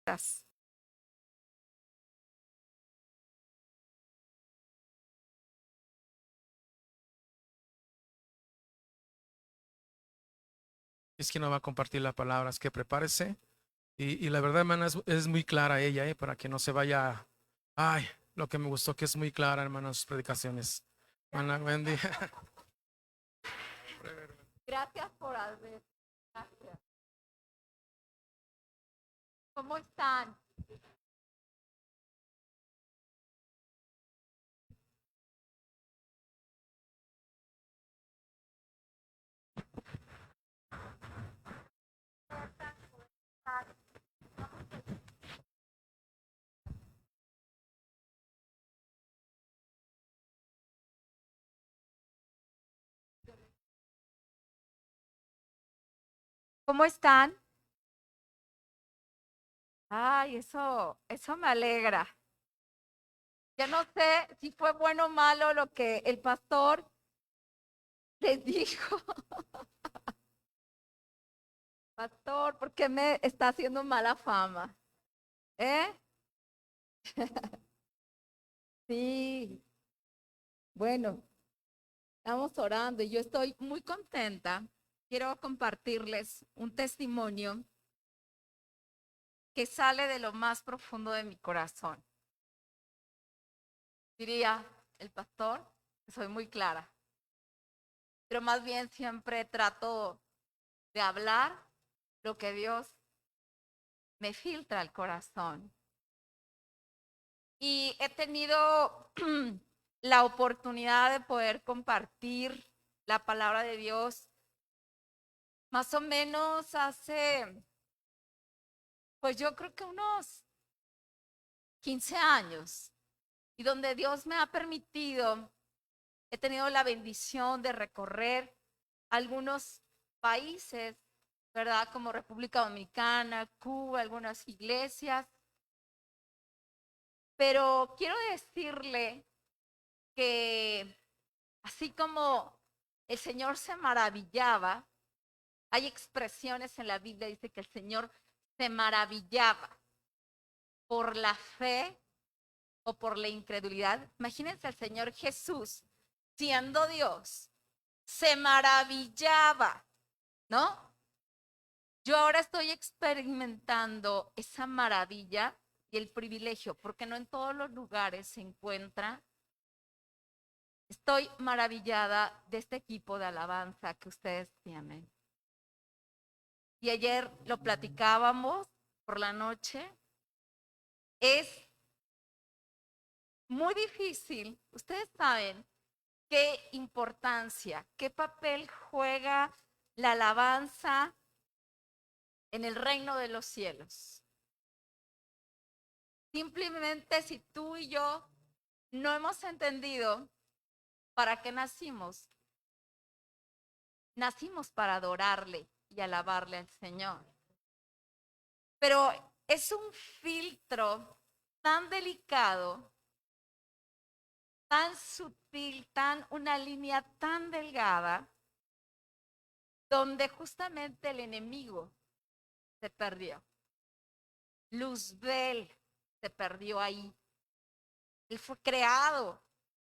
Gracias. Es quien nos va a compartir la palabra, es que prepárese. Y la verdad, hermana, es muy clara ella, para que no se vaya. Ay, lo que me gustó que es muy clara, hermana, sus predicaciones. Hermana Wendy. Gracias por haber. Gracias. ¿Cómo están? ¿Cómo están? Ay, eso me alegra. Ya no sé si fue bueno o malo lo que el pastor les dijo. Pastor, ¿por qué me está haciendo mala fama? ¿Eh? Sí. Bueno, estamos orando y yo estoy muy contenta. Quiero compartirles un testimonio que sale de lo más profundo de mi corazón. Diría el pastor, que soy muy clara, pero más bien siempre trato de hablar lo que Dios me filtra al corazón. Y he tenido la oportunidad de poder compartir la palabra de Dios más o menos hace, pues yo creo que unos 15 años, y donde Dios me ha permitido, he tenido la bendición de recorrer algunos países, ¿verdad? Como República Dominicana, Cuba, algunas iglesias. Pero quiero decirle que así como el Señor se maravillaba, hay expresiones en la Biblia, dice que el Señor se maravillaba por la fe o por la incredulidad. Imagínense al Señor Jesús, siendo Dios, se maravillaba, ¿no? Yo ahora estoy experimentando esa maravilla y el privilegio, porque no en todos los lugares se encuentra. Estoy maravillada de este equipo de alabanza que ustedes tienen. Y ayer lo platicábamos por la noche. Es muy difícil. Ustedes saben qué importancia, qué papel juega la alabanza en el reino de los cielos. Simplemente si tú y yo no hemos entendido para qué nacimos, nacimos para adorarle y alabarle al Señor. Pero es un filtro tan delicado, tan sutil, una línea tan delgada, donde justamente el enemigo se perdió. Luzbel se perdió ahí. Él fue creado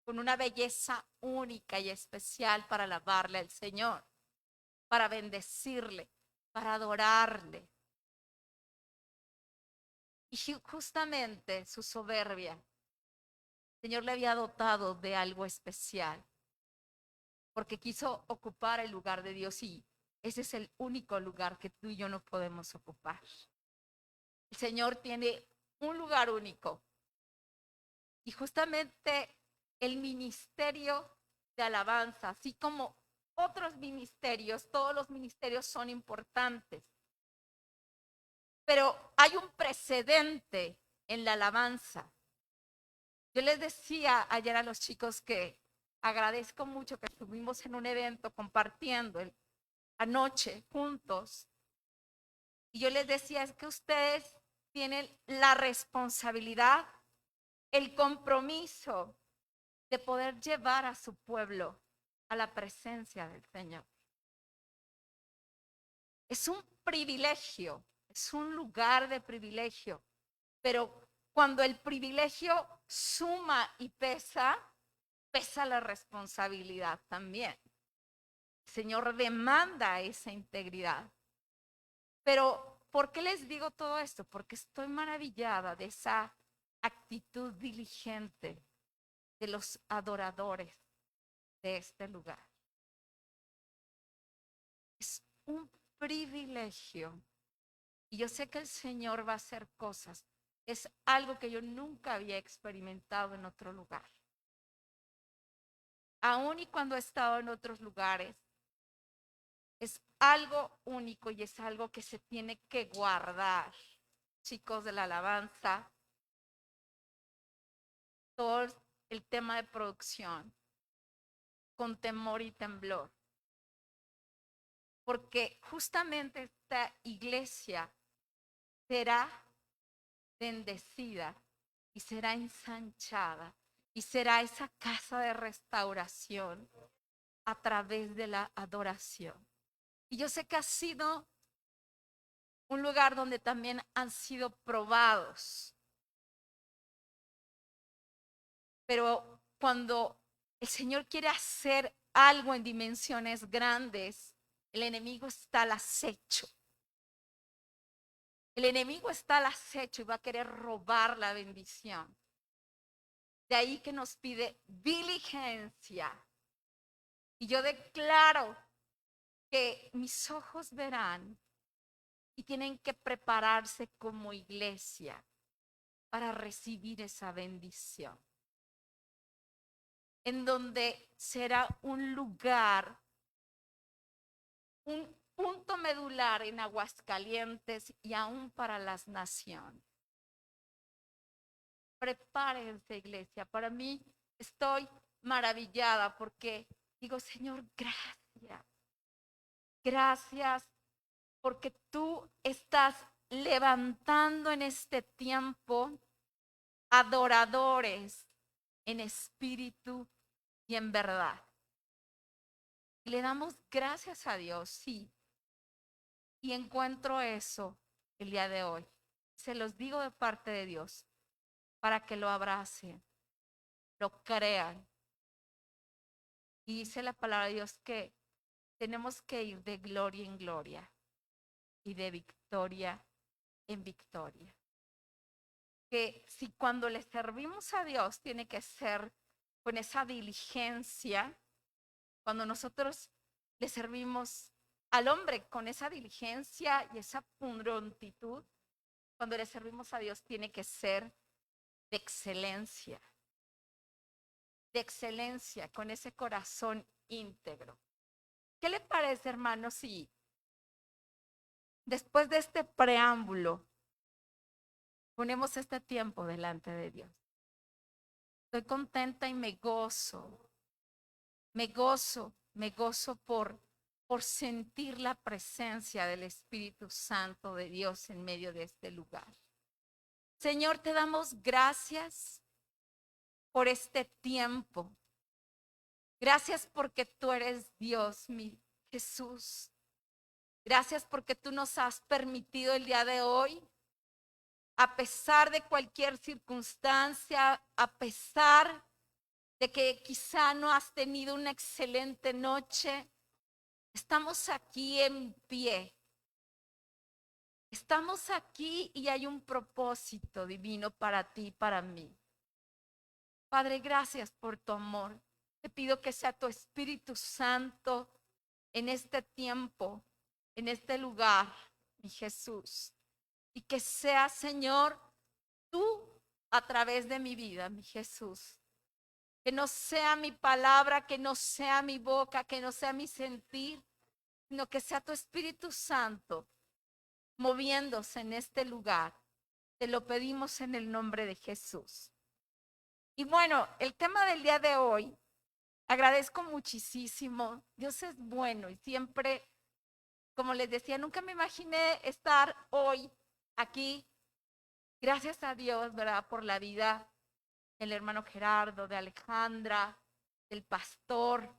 con una belleza única y especial para alabarle al Señor, para bendecirle, para adorarle. Y justamente su soberbia, el Señor le había dotado de algo especial, porque quiso ocupar el lugar de Dios y ese es el único lugar que tú y yo no podemos ocupar. El Señor tiene un lugar único y justamente el ministerio de alabanza, así como otros ministerios, todos los ministerios son importantes, pero hay un precedente en la alabanza. Yo les decía ayer a los chicos que agradezco mucho que estuvimos en un evento compartiendo anoche juntos. Y yo les decía, es que ustedes tienen la responsabilidad, el compromiso de poder llevar a su pueblo a la presencia del Señor. Es un privilegio es un lugar de privilegio, pero cuando el privilegio suma y pesa, pesa la responsabilidad también. El Señor demanda esa integridad. Pero, ¿por qué les digo todo esto? Porque estoy maravillada de esa actitud diligente de los adoradores de este lugar. Es un privilegio. Y yo sé que el Señor va a hacer cosas. Es algo que yo nunca había experimentado en otro lugar. Aún y cuando he estado en otros lugares, es algo único y es algo que se tiene que guardar. Chicos de la alabanza, todo el tema de producción, con temor y temblor. Porque justamente esta iglesia será bendecida y será ensanchada y será esa casa de restauración a través de la adoración. Y yo sé que ha sido un lugar donde también han sido probados. Pero cuando el Señor quiere hacer algo en dimensiones grandes, el enemigo está al acecho. El enemigo está al acecho y va a querer robar la bendición. De ahí que nos pide diligencia. Y yo declaro que mis ojos verán y tienen que prepararse como iglesia para recibir esa bendición. En donde será un lugar, un punto medular en Aguascalientes y aún para las naciones. Prepárense, iglesia. Para mí estoy maravillada porque digo, Señor, gracias. Gracias porque tú estás levantando en este tiempo adoradores en espíritu y en verdad. Y le damos gracias a Dios, sí. Y encuentro eso el día de hoy. Se los digo de parte de Dios para que lo abracen, lo crean. Y dice la palabra de Dios que tenemos que ir de gloria en gloria y de victoria en victoria. Que si cuando le servimos a Dios tiene que ser con esa diligencia, cuando nosotros le servimos al hombre con esa diligencia y esa prontitud, cuando le servimos a Dios tiene que ser de excelencia, con ese corazón íntegro. ¿Qué le parece, hermano, si después de este preámbulo ponemos este tiempo delante de Dios? Estoy contenta y me gozo por sentir la presencia del Espíritu Santo de Dios en medio de este lugar. Señor, te damos gracias por este tiempo. Gracias porque tú eres Dios, mi Jesús. Gracias porque tú nos has permitido el día de hoy, a pesar de cualquier circunstancia, a pesar de que quizá no has tenido una excelente noche, estamos aquí en pie. Estamos aquí y hay un propósito divino para ti y para mí. Padre, gracias por tu amor. Te pido que sea tu Espíritu Santo en este tiempo, en este lugar, mi Jesús. Y que sea, Señor, tú a través de mi vida, mi Jesús. Que no sea mi palabra, que no sea mi boca, que no sea mi sentir, sino que sea tu Espíritu Santo moviéndose en este lugar. Te lo pedimos en el nombre de Jesús. Y bueno, el tema del día de hoy, agradezco muchísimo. Dios es bueno y siempre, como les decía, nunca me imaginé estar hoy aquí. Gracias a Dios, ¿verdad? Por la vida del hermano Gerardo, de Alejandra, del pastor,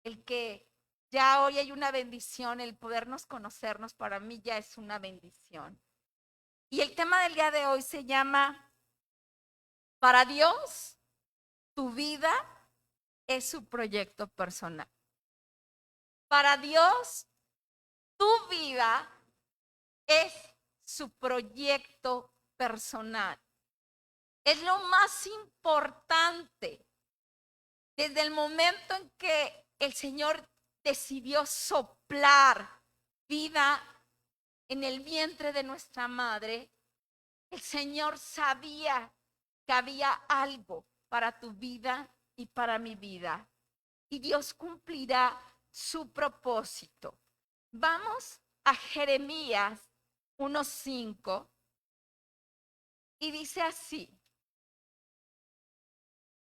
el que Ya hoy hay una bendición, el podernos conocernos para mí ya es una bendición. Y el tema del día de hoy se llama, para Dios, tu vida es su proyecto personal. Para Dios, tu vida es su proyecto personal. Es lo más importante. Desde el momento en que el Señor decidió soplar vida en el vientre de nuestra madre, el Señor sabía que había algo para tu vida y para mi vida. Y Dios cumplirá su propósito. Vamos a Jeremías 1:5 y dice así: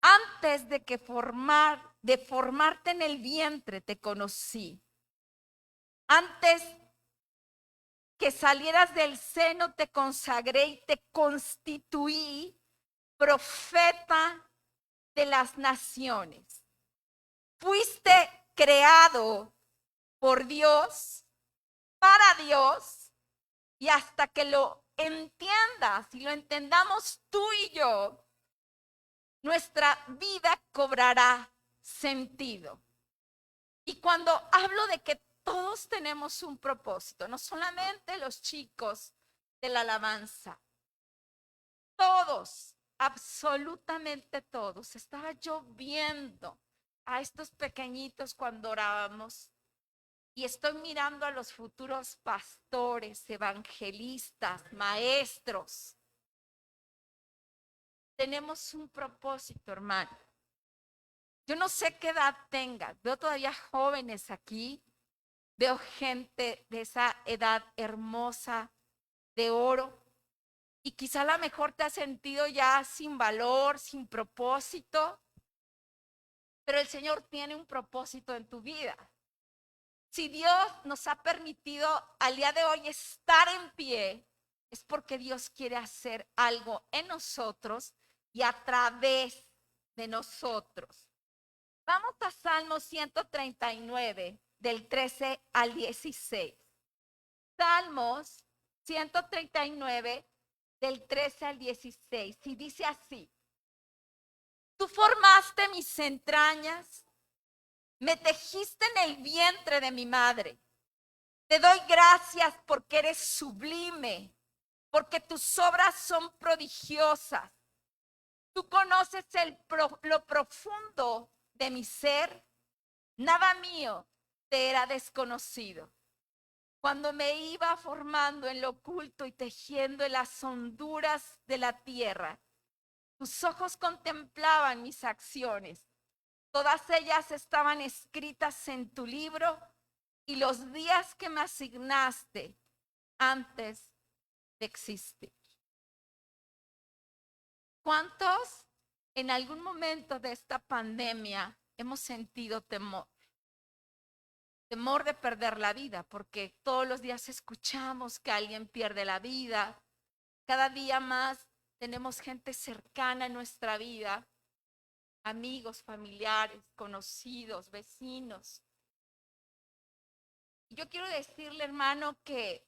antes de formarte en el vientre te conocí. Antes que salieras del seno te consagré y te constituí profeta de las naciones. Fuiste creado por Dios, para Dios, y hasta que lo entiendas y lo entendamos tú y yo, nuestra vida cobrará sentido. Y cuando hablo de que todos tenemos un propósito, no solamente los chicos de la alabanza, todos, absolutamente todos. Estaba yo viendo a estos pequeñitos cuando orábamos y estoy mirando a los futuros pastores, evangelistas, maestros. Tenemos un propósito, hermano. Yo no sé qué edad tengas, veo todavía jóvenes aquí, veo gente de esa edad hermosa, de oro, y quizá a lo mejor te has sentido ya sin valor, sin propósito, pero el Señor tiene un propósito en tu vida. Si Dios nos ha permitido al día de hoy estar en pie, es porque Dios quiere hacer algo en nosotros y a través de nosotros. Vamos a Salmo 139, del 13 al 16. Salmos 139, del 13 al 16. Y dice así: tú formaste mis entrañas, me tejiste en el vientre de mi madre. Te doy gracias porque eres sublime, porque tus obras son prodigiosas. Tú conoces lo profundo de mi ser. Nada mío te era desconocido. Cuando me iba formando en lo oculto y tejiendo en las honduras de la tierra, tus ojos contemplaban mis acciones. Todas ellas estaban escritas en tu libro y los días que me asignaste antes de existir. ¿Cuántos en algún momento de esta pandemia hemos sentido temor? Temor de perder la vida, porque todos los días escuchamos que alguien pierde la vida. Cada día más tenemos gente cercana en nuestra vida, amigos, familiares, conocidos, vecinos. Y yo quiero decirle, hermano, que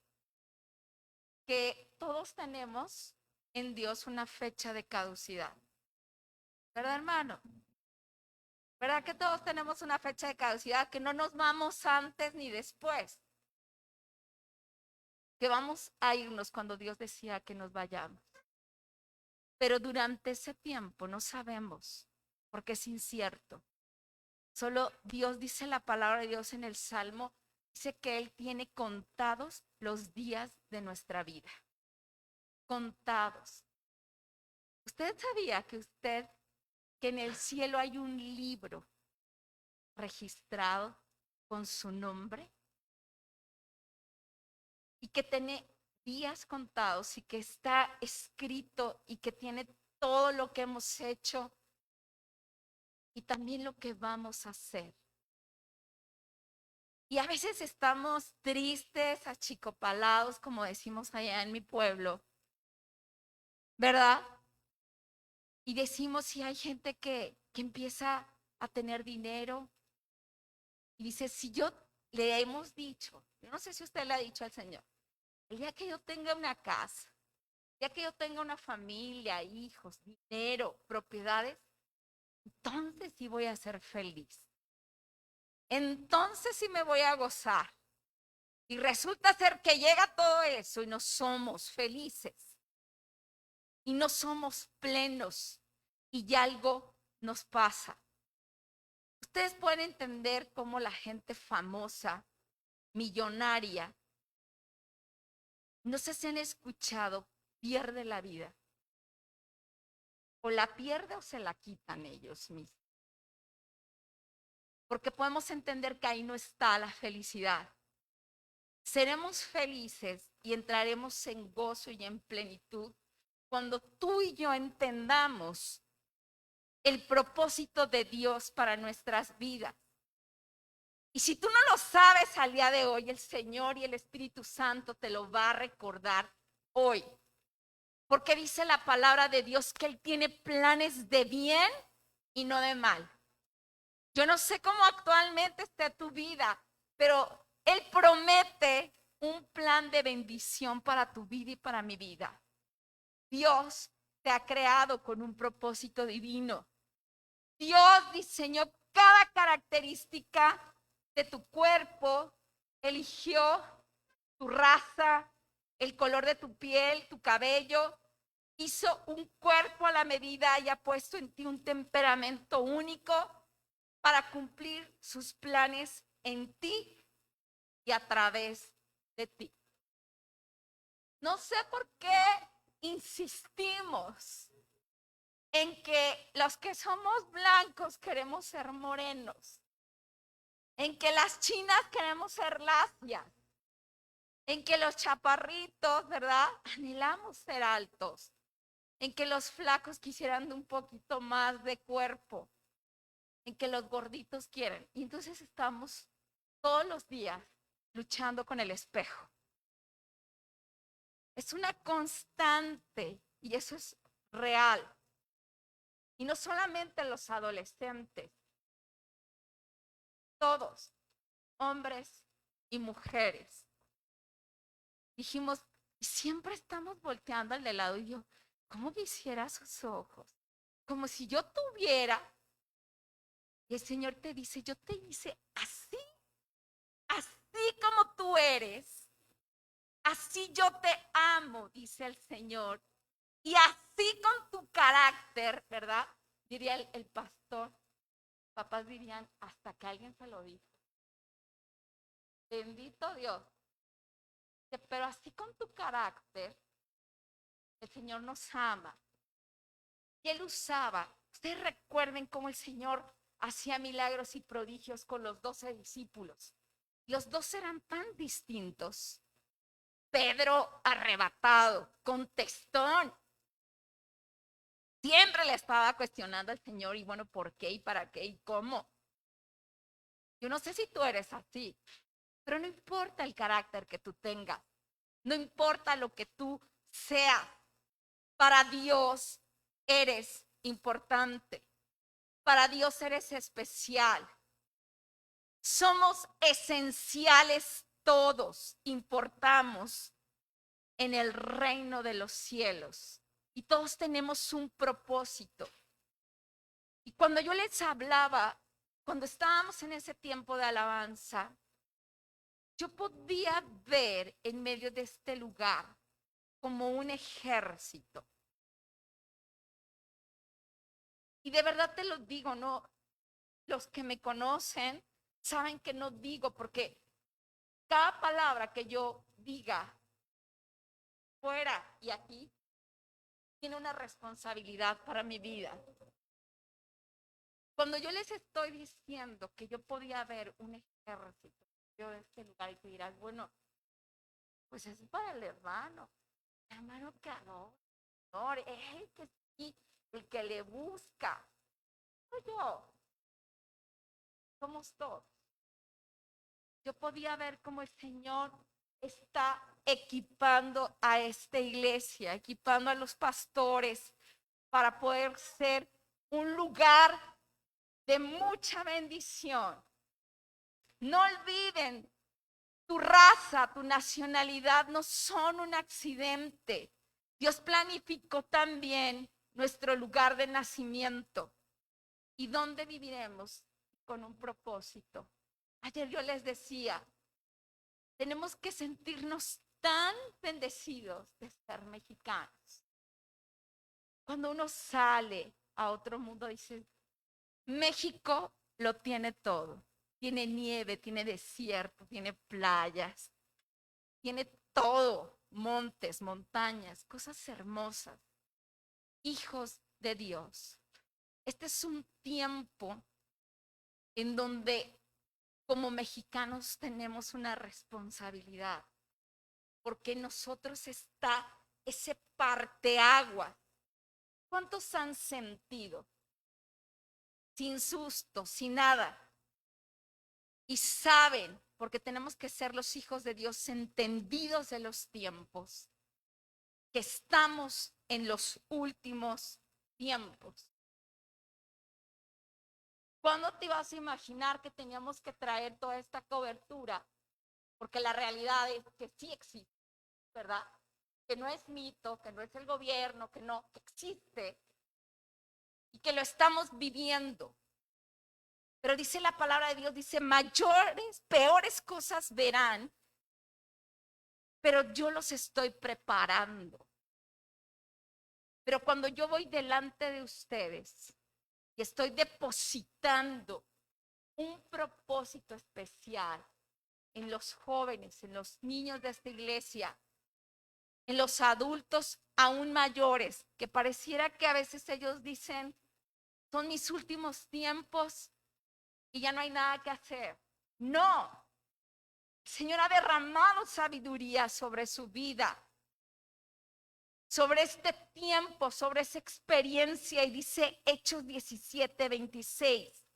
todos tenemos en Dios una fecha de caducidad. ¿Verdad, hermano? ¿Verdad que todos tenemos una fecha de caducidad? Que no nos vamos antes ni después. Que vamos a irnos cuando Dios decía que nos vayamos. Pero durante ese tiempo no sabemos, porque es incierto. Solo Dios dice, la palabra de Dios en el Salmo, dice que Él tiene contados los días de nuestra vida. Contados. ¿Usted sabía que en el cielo hay un libro registrado con su nombre? Y que tiene días contados y que está escrito y que tiene todo lo que hemos hecho y también lo que vamos a hacer. Y a veces estamos tristes, achicopalados, como decimos allá en mi pueblo, ¿verdad? Y decimos, si hay gente que empieza a tener dinero y dice, si yo le hemos dicho, yo no sé si usted le ha dicho al Señor, el día que yo tenga una casa, el día que yo tenga una familia, hijos, dinero, propiedades, entonces sí voy a ser feliz. Entonces sí me voy a gozar. Y resulta ser que llega todo eso y no somos felices. Y no somos plenos. Y ya algo nos pasa. Ustedes pueden entender cómo la gente famosa, millonaria, no sé si han escuchado, pierde la vida. O la pierde o se la quitan ellos mismos. Porque podemos entender que ahí no está la felicidad. Seremos felices y entraremos en gozo y en plenitud cuando tú y yo entendamos el propósito de Dios para nuestras vidas. Y si tú no lo sabes al día de hoy, el Señor y el Espíritu Santo te lo va a recordar hoy. Porque dice la palabra de Dios que Él tiene planes de bien y no de mal. Yo no sé cómo actualmente está tu vida, pero Él promete un plan de bendición para tu vida y para mi vida. Dios te ha creado con un propósito divino. Dios diseñó cada característica de tu cuerpo, eligió tu raza, el color de tu piel, tu cabello, hizo un cuerpo a la medida y ha puesto en ti un temperamento único para cumplir sus planes en ti y a través de ti. No sé por qué insistimos en que los que somos blancos queremos ser morenos, en que las chinas queremos ser lacias, en que los chaparritos, ¿verdad? Anhelamos ser altos, en que los flacos quisieran un poquito más de cuerpo, en que los gorditos quieren. Y entonces estamos todos los días luchando con el espejo. Es una constante y eso es real. Y no solamente los adolescentes, todos, hombres y mujeres. Dijimos, siempre estamos volteando al de lado y yo, ¿cómo quisiera sus ojos? Como si yo tuviera. Y el Señor te dice, yo te hice así, así como tú eres. Así yo te amo, dice el Señor. Y así con tu carácter, ¿verdad? Diría el pastor. Papás dirían, hasta que alguien se lo dijo. Bendito Dios. Pero así con tu carácter, el Señor nos ama. Y Él usaba. Ustedes recuerden cómo el Señor hacía milagros y prodigios con los 12 discípulos. Los dos eran tan distintos. Pedro arrebatado, contestón. Siempre le estaba cuestionando al Señor y bueno, ¿por qué y para qué y cómo? Yo no sé si tú eres así, pero no importa el carácter que tú tengas, no importa lo que tú seas, para Dios eres importante, para Dios eres especial. Somos esenciales todos, importamos en el reino de los cielos. Y todos tenemos un propósito. Y cuando yo les hablaba, cuando estábamos en ese tiempo de alabanza, yo podía ver en medio de este lugar como un ejército. Y de verdad te lo digo, no, los que me conocen saben que no digo porque cada palabra que yo diga fuera y aquí tiene una responsabilidad para mi vida. Cuando yo les estoy diciendo que yo podía ver un ejército yo de este lugar y te dirás, bueno, pues es para el hermano que adora, es el que sí, el que le busca. No yo, somos todos. Yo podía ver cómo el Señor está equipando a esta iglesia, equipando a los pastores para poder ser un lugar de mucha bendición. No olviden, tu raza, tu nacionalidad no son un accidente. Dios planificó también nuestro lugar de nacimiento y dónde viviremos con un propósito. Ayer yo les decía, tenemos que sentirnos tan bendecidos de ser mexicanos. Cuando uno sale a otro mundo, dice, México lo tiene todo. Tiene nieve, tiene desierto, tiene playas, tiene todo, montes, montañas, cosas hermosas. Hijos de Dios. Este es un tiempo en donde como mexicanos tenemos una responsabilidad, porque nosotros está ese parteaguas. ¿Cuántos han sentido? Sin susto, sin nada. Y saben, porque tenemos que ser los hijos de Dios entendidos de los tiempos, que estamos en los últimos tiempos. ¿Cuándo te ibas a imaginar que teníamos que traer toda esta cobertura? Porque la realidad es que sí existe, ¿verdad? Que no es mito, que no es el gobierno, que no, que existe y que lo estamos viviendo. Pero dice la palabra de Dios, dice, mayores, peores cosas verán, pero yo los estoy preparando. Pero cuando yo voy delante de ustedes y estoy depositando un propósito especial en los jóvenes, en los niños de esta iglesia, en los adultos aún mayores, que pareciera que a veces ellos dicen, son mis últimos tiempos y ya no hay nada que hacer. No, el Señor ha derramado sabiduría sobre su vida, sobre este tiempo, sobre esa experiencia, y dice Hechos 17:26.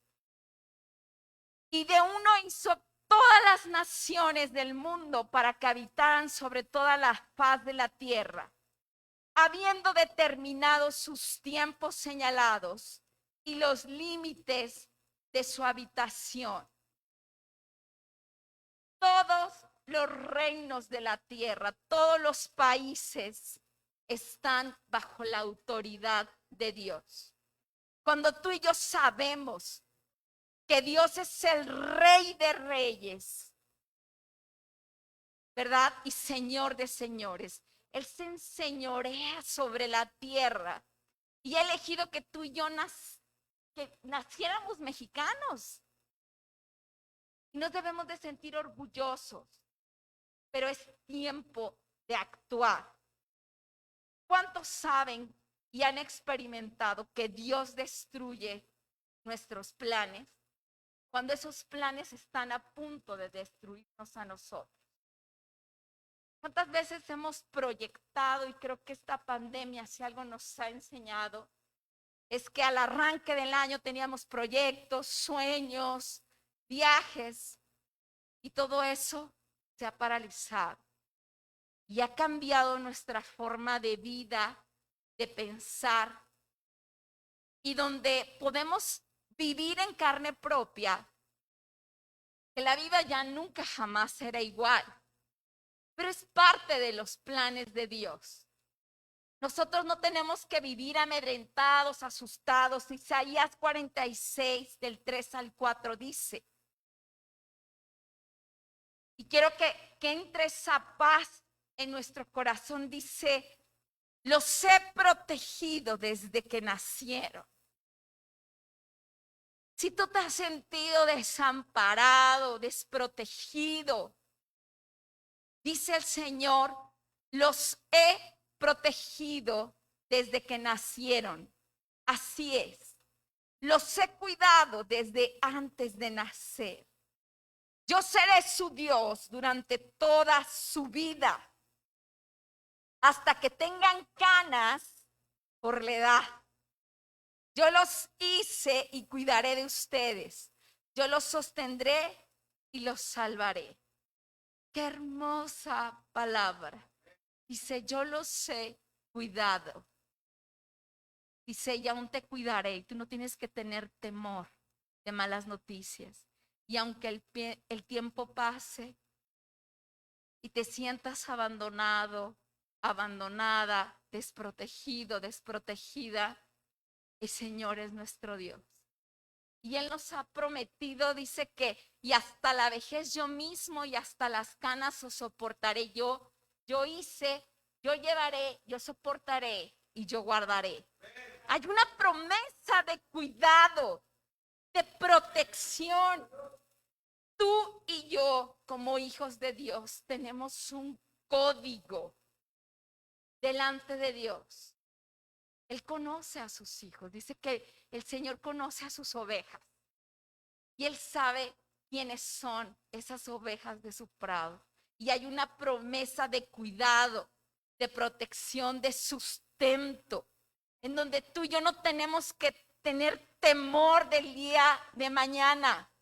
Y de uno hizo todas las naciones del mundo para que habitaran sobre toda la faz de la tierra, habiendo determinado sus tiempos señalados y los límites de su habitación. Todos los reinos de la tierra, todos los países están bajo la autoridad de Dios. Cuando tú y yo sabemos que Dios es el Rey de Reyes, ¿verdad? Y Señor de señores. Él se enseñorea sobre la tierra y ha elegido que tú y yo que naciéramos mexicanos. Y nos debemos de sentir orgullosos, pero es tiempo de actuar. ¿Cuántos saben y han experimentado que Dios destruye nuestros planes cuando esos planes están a punto de destruirnos a nosotros? ¿Cuántas veces hemos proyectado, y creo que esta pandemia, si algo nos ha enseñado, es que al arranque del año teníamos proyectos, sueños, viajes, y todo eso se ha paralizado y ha cambiado nuestra forma de vida, de pensar, y donde podemos vivir en carne propia, que la vida ya nunca jamás será igual, pero es parte de los planes de Dios. Nosotros no tenemos que vivir amedrentados, asustados. Isaías 46, del 3 al 4 dice, y quiero que entre esa paz en nuestro corazón, dice, los he protegido desde que nacieron. Si tú te has sentido desamparado, desprotegido, dice el Señor, los he protegido desde que nacieron. Así es. Los he cuidado desde antes de nacer. Yo seré su Dios durante toda su vida, hasta que tengan canas por la edad. Yo los hice y cuidaré de ustedes. Yo los sostendré y los salvaré. Qué hermosa palabra. Dice, yo los he cuidado. Dice, y aún te cuidaré. Y tú no tienes que tener temor de malas noticias. Y aunque el tiempo pase y te sientas abandonado, abandonada, desprotegido, desprotegida, el Señor es nuestro Dios. Y Él nos ha prometido, dice que, y hasta la vejez yo mismo y hasta las canas os soportaré. Yo hice, yo llevaré, yo soportaré y yo guardaré. Hay una promesa de cuidado, de protección. Tú y yo, como hijos de Dios, tenemos un código delante de Dios. Él conoce a sus hijos. Dice que el Señor conoce a sus ovejas. Y Él sabe quiénes son esas ovejas de su prado. Y hay una promesa de cuidado, de protección, de sustento, en donde tú y yo no tenemos que tener temor del día de mañana,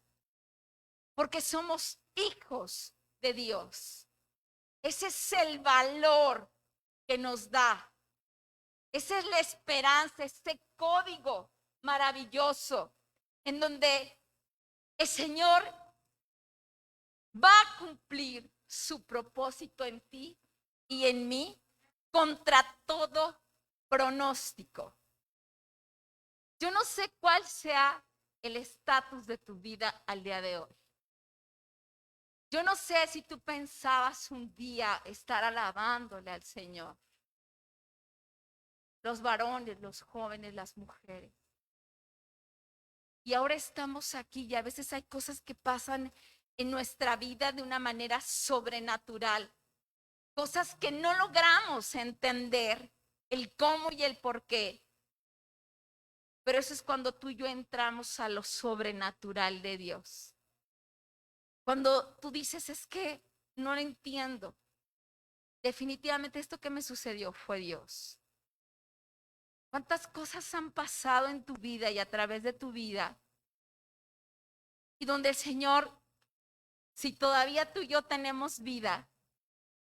porque somos hijos de Dios. Ese es el valor que nos da. Esa es la esperanza, ese código maravilloso en donde el Señor va a cumplir su propósito en ti y en mí contra todo pronóstico. Yo no sé cuál sea el estatus de tu vida al día de hoy. Yo no sé si tú pensabas un día estar alabándole al Señor. Los varones, los jóvenes, las mujeres. Y ahora estamos aquí y a veces hay cosas que pasan en nuestra vida de una manera sobrenatural. Cosas que no logramos entender el cómo y el por qué. Pero eso es cuando tú y yo entramos a lo sobrenatural de Dios. Cuando tú dices, es que no lo entiendo. Definitivamente esto que me sucedió fue Dios. ¿Cuántas cosas han pasado en tu vida y a través de tu vida? Y donde el Señor, si todavía tú y yo tenemos vida,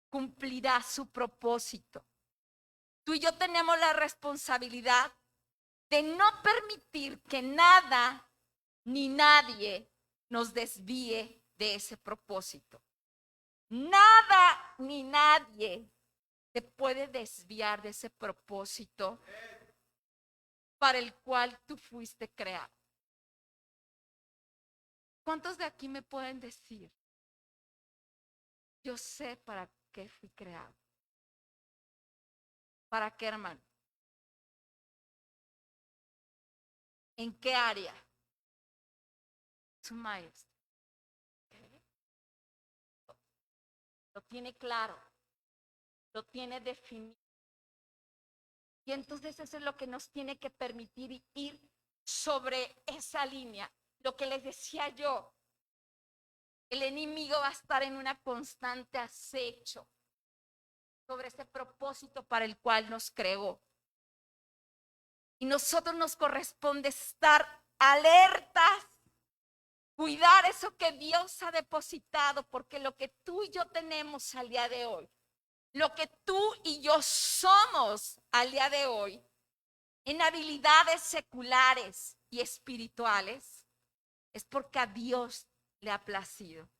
cumplirá su propósito. Tú y yo tenemos la responsabilidad de no permitir que nada ni nadie nos desvíe de ese propósito. Nada ni nadie te puede desviar de ese propósito para el cual tú fuiste creado. ¿Cuántos de aquí me pueden decir? Yo sé para qué fui creado. ¿Para qué, hermano? ¿En qué área? Su maestro. Lo tiene claro. Lo tiene definido. Y entonces eso es lo que nos tiene que permitir ir sobre esa línea. Lo que les decía yo, el enemigo va a estar en una constante acecho sobre ese propósito para el cual nos creó. Y nosotros nos corresponde estar alertas, cuidar eso que Dios ha depositado, porque lo que tú y yo tenemos al día de hoy, lo que tú y yo somos al día de hoy, en habilidades seculares y espirituales, es porque a Dios le ha placido.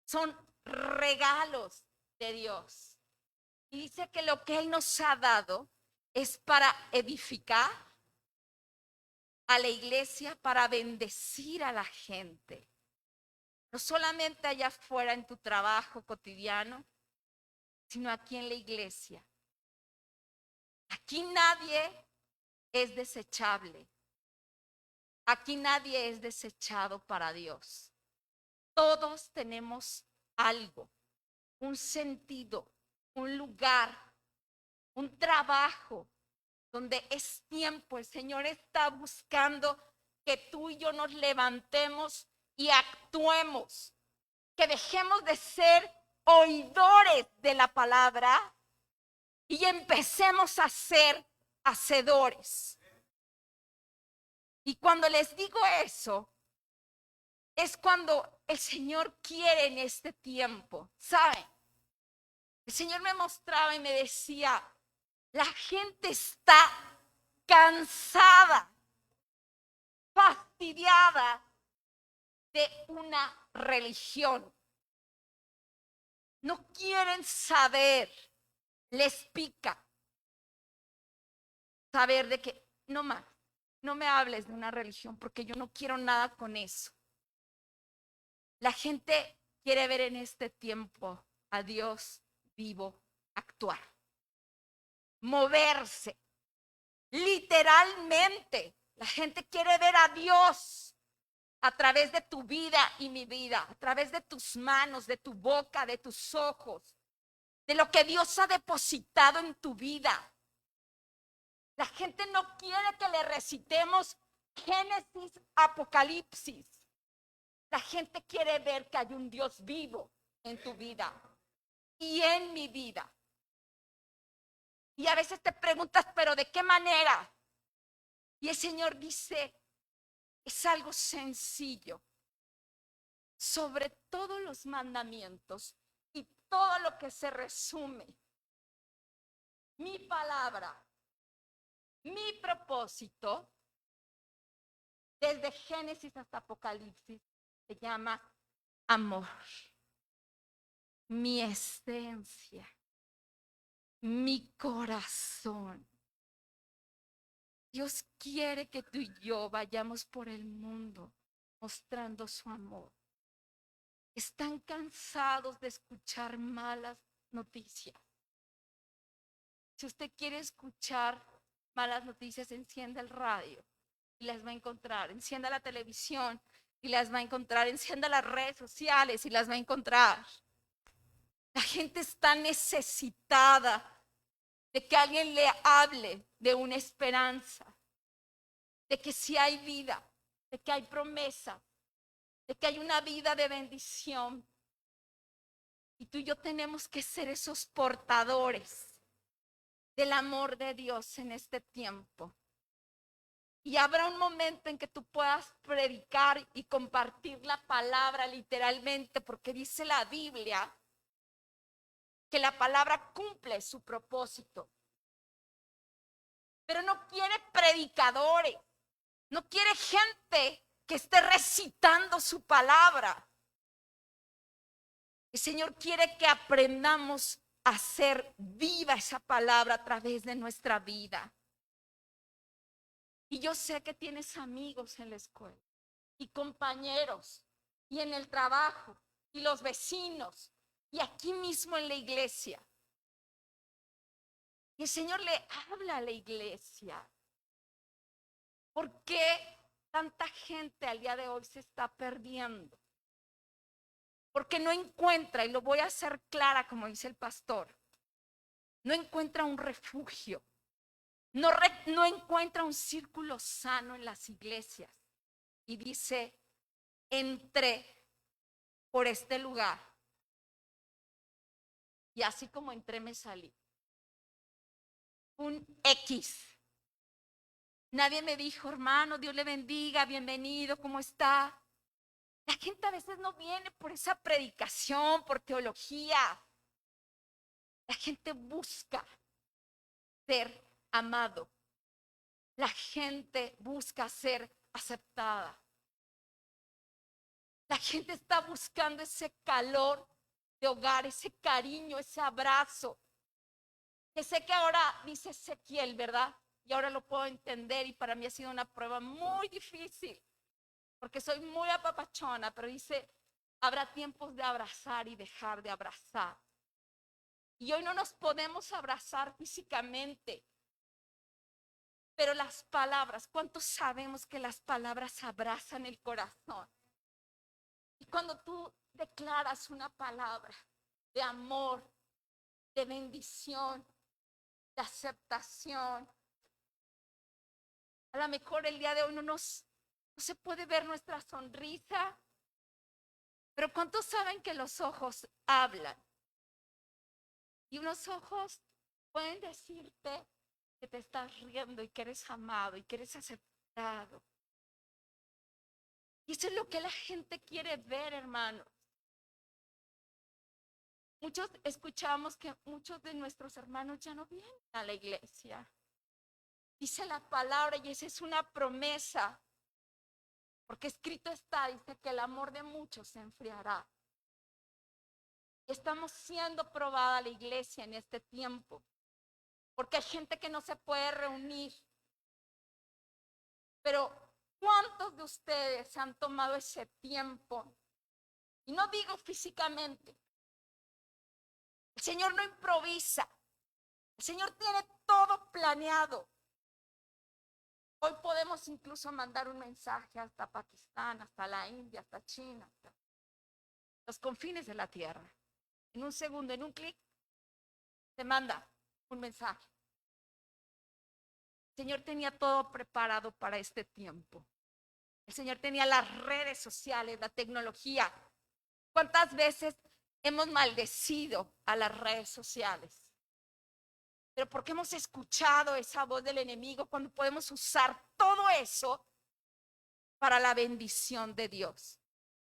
Son regalos de Dios. Y dice que lo que Él nos ha dado es para edificar a la iglesia, para bendecir a la gente. No solamente allá afuera en tu trabajo cotidiano, sino aquí en la iglesia. Aquí nadie es desechable. Aquí nadie es desechado para Dios. Todos tenemos algo, un sentido, un lugar, un trabajo donde es tiempo. El Señor está buscando que tú y yo nos levantemos y actuemos, que dejemos de ser oidores de la palabra y empecemos a ser hacedores. Y cuando les digo eso, es cuando el Señor quiere en este tiempo, ¿saben? El Señor me mostraba y me decía, la gente está cansada, fastidiada de una religión. No quieren saber, les pica saber de que no más, no me hables de una religión porque yo no quiero nada con eso. La gente quiere ver en este tiempo a Dios vivo actuar, moverse. Literalmente, la gente quiere ver a Dios a través de tu vida y mi vida, a través de tus manos, de tu boca, de tus ojos, de lo que Dios ha depositado en tu vida. La gente no quiere que le recitemos Génesis, Apocalipsis. La gente quiere ver que hay un Dios vivo en tu vida y en mi vida. Y a veces te preguntas, ¿pero de qué manera? Y el Señor dice, es algo sencillo. Sobre todos los mandamientos y todo lo que se resume, mi palabra, mi propósito, desde Génesis hasta Apocalipsis, se llama amor. Mi esencia, mi corazón. Dios quiere que tú y yo vayamos por el mundo mostrando su amor. Están cansados de escuchar malas noticias. Si usted quiere escuchar malas noticias, encienda el radio y las va a encontrar. Encienda la televisión y las va a encontrar. Encienda las redes sociales y las va a encontrar. La gente está necesitada de que alguien le hable de una esperanza, de que sí hay vida, de que hay promesa, de que hay una vida de bendición. Y tú y yo tenemos que ser esos portadores del amor de Dios en este tiempo. Y habrá un momento en que tú puedas predicar y compartir la palabra literalmente, porque dice la Biblia que la palabra cumple su propósito. Pero no quiere predicadores, no quiere gente que esté recitando su palabra. El Señor quiere que aprendamos a hacer viva esa palabra a través de nuestra vida. Y yo sé que tienes amigos en la escuela y compañeros y en el trabajo y los vecinos y aquí mismo en la iglesia. Y el Señor le habla a la iglesia. ¿Por qué tanta gente al día de hoy se está perdiendo? Porque no encuentra, y lo voy a hacer clara como dice el pastor, no encuentra un refugio, no encuentra un círculo sano en las iglesias. Y dice, entré por este lugar y así como entré me salí. Un X. Nadie me dijo, hermano, Dios le bendiga, bienvenido, ¿cómo está? La gente a veces no viene por esa predicación, por teología. La gente busca ser amado. La gente busca ser aceptada. La gente está buscando ese calor de hogar, ese cariño, ese abrazo. Que sé que ahora dice Ezequiel, ¿verdad? Y ahora lo puedo entender y para mí ha sido una prueba muy difícil. Porque soy muy apapachona, pero dice, habrá tiempos de abrazar y dejar de abrazar. Y hoy no nos podemos abrazar físicamente, pero las palabras, ¿cuántos sabemos que las palabras abrazan el corazón? Y cuando tú declaras una palabra de amor, de bendición, de aceptación, a lo mejor el día de hoy no se puede ver nuestra sonrisa, pero ¿cuántos saben que los ojos hablan? Y unos ojos pueden decirte que te estás riendo y que eres amado y que eres aceptado. Y eso es lo que la gente quiere ver, hermanos. Muchos escuchamos que muchos de nuestros hermanos ya no vienen a la iglesia. Dice la palabra y esa es una promesa Porque escrito está, dice que el amor de muchos se enfriará. Y estamos siendo probada la iglesia en este tiempo. Porque hay gente que no se puede reunir. Pero ¿cuántos de ustedes han tomado ese tiempo? Y no digo físicamente. El Señor no improvisa. El Señor tiene todo planeado. Hoy podemos incluso mandar un mensaje hasta Pakistán, hasta la India, hasta China, hasta los confines de la tierra. En un segundo, en un clic, se manda un mensaje. El Señor tenía todo preparado para este tiempo. El Señor tenía las redes sociales, la tecnología. ¿Cuántas veces hemos maldecido a las redes sociales? Pero porque hemos escuchado esa voz del enemigo cuando podemos usar todo eso para la bendición de Dios.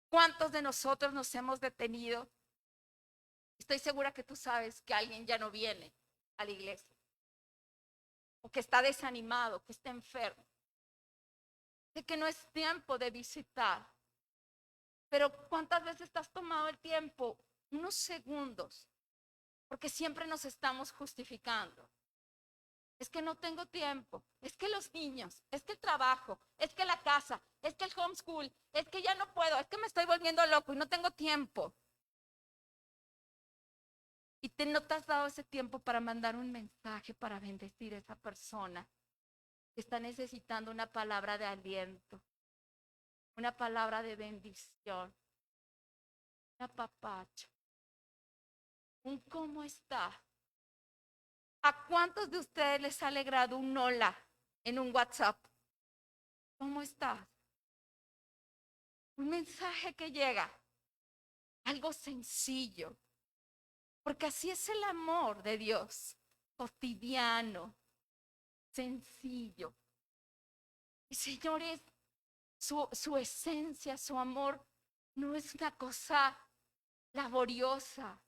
¿Cuántos de nosotros nos hemos detenido? Estoy segura que tú sabes que alguien ya no viene a la iglesia, o que está desanimado, que está enfermo, de que no es tiempo de visitar. Pero ¿cuántas veces te has tomado el tiempo? Unos segundos, porque siempre nos estamos justificando. Es que no tengo tiempo, es que los niños, es que el trabajo, es que la casa, es que el homeschool, es que ya no puedo, es que me estoy volviendo loco y no tengo tiempo. Y no te has dado ese tiempo para mandar un mensaje para bendecir a esa persona que está necesitando una palabra de aliento, una palabra de bendición, un apapacho, un cómo está. ¿A cuántos de ustedes les ha alegrado un hola en un WhatsApp? ¿Cómo estás? Un mensaje que llega, algo sencillo, porque así es el amor de Dios, cotidiano, sencillo. Y señores, su esencia, su amor, no es una cosa laboriosa,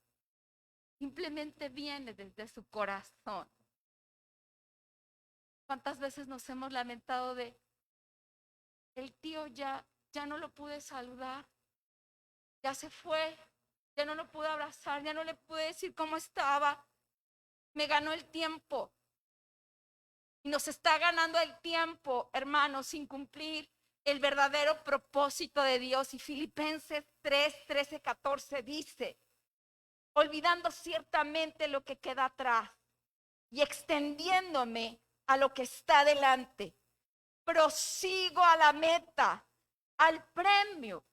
simplemente viene desde su corazón. ¿Cuántas veces nos hemos lamentado de el tío ya no lo pude saludar, ya se fue, ya no lo pude abrazar, ya no le pude decir cómo estaba, me ganó el tiempo? Y nos está ganando el tiempo, hermanos, sin cumplir el verdadero propósito de Dios. Y Filipenses 3, 13, 14 dice, olvidando ciertamente lo que queda atrás y extendiéndome a lo que está delante, prosigo a la meta, al premio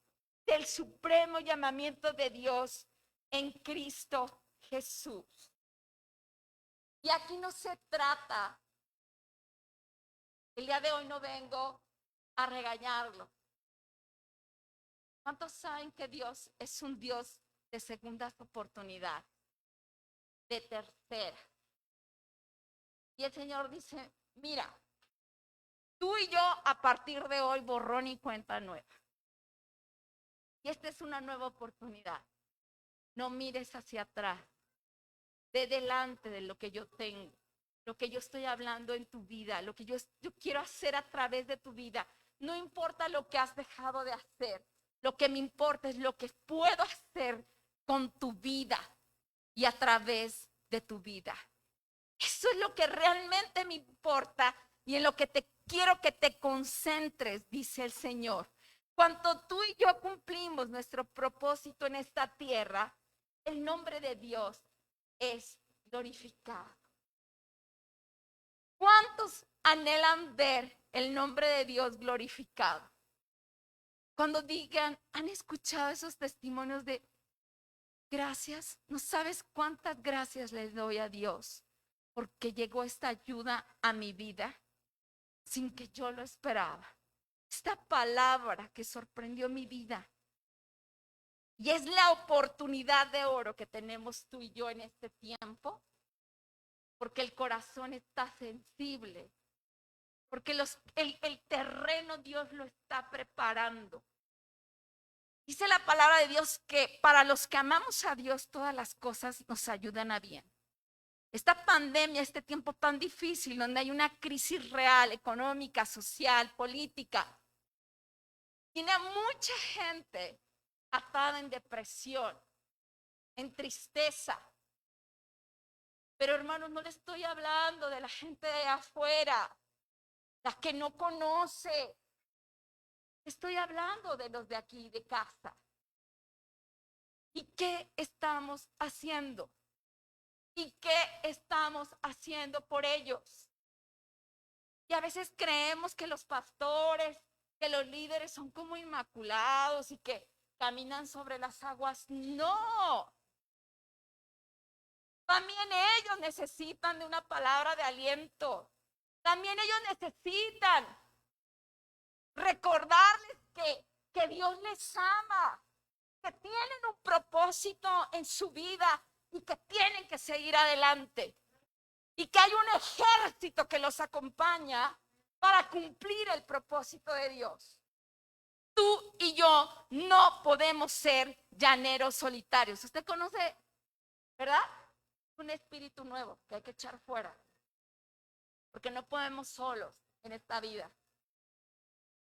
del supremo llamamiento de Dios en Cristo Jesús. Y aquí no se trata, el día de hoy no vengo a regañarlo. ¿Cuántos saben que Dios es un Dios de segundas oportunidades, de tercera? Y el Señor dice, mira, tú y yo a partir de hoy borrón y cuenta nueva. Y esta es una nueva oportunidad. No mires hacia atrás, de delante de lo que yo tengo, lo que yo estoy hablando en tu vida, lo que yo quiero hacer a través de tu vida. No importa lo que has dejado de hacer, lo que me importa es lo que puedo hacer con tu vida y a través de tu vida. Eso es lo que realmente me importa y en lo que te quiero que te concentres, dice el Señor. Cuando tú y yo cumplimos nuestro propósito en esta tierra, el nombre de Dios es glorificado. ¿Cuántos anhelan ver el nombre de Dios glorificado? Cuando digan, han escuchado esos testimonios de gracias, no sabes cuántas gracias les doy a Dios porque llegó esta ayuda a mi vida sin que yo lo esperaba. Esta palabra que sorprendió mi vida. Y es la oportunidad de oro que tenemos tú y yo en este tiempo, porque el corazón está sensible, porque el terreno Dios lo está preparando. Dice la palabra de Dios que para los que amamos a Dios todas las cosas nos ayudan a bien. Esta pandemia, este tiempo tan difícil, donde hay una crisis real, económica, social, política, Tiene a mucha gente atada en depresión, en tristeza. Pero hermanos, no le estoy hablando de la gente de afuera, la que no conoce. Estoy hablando de los de aquí, de casa. ¿Y qué estamos haciendo? ¿Y qué estamos haciendo por ellos? Y a veces creemos que los pastores, que los líderes son como inmaculados y que caminan sobre las aguas. No. También ellos necesitan de una palabra de aliento. También ellos necesitan recordarles que Dios les ama, que tienen un propósito en su vida y que tienen que seguir adelante. Y que hay un ejército que los acompaña para cumplir el propósito de Dios. Tú y yo no podemos ser llaneros solitarios. Usted conoce, ¿verdad? Un espíritu nuevo que hay que echar fuera. Porque no podemos solos en esta vida.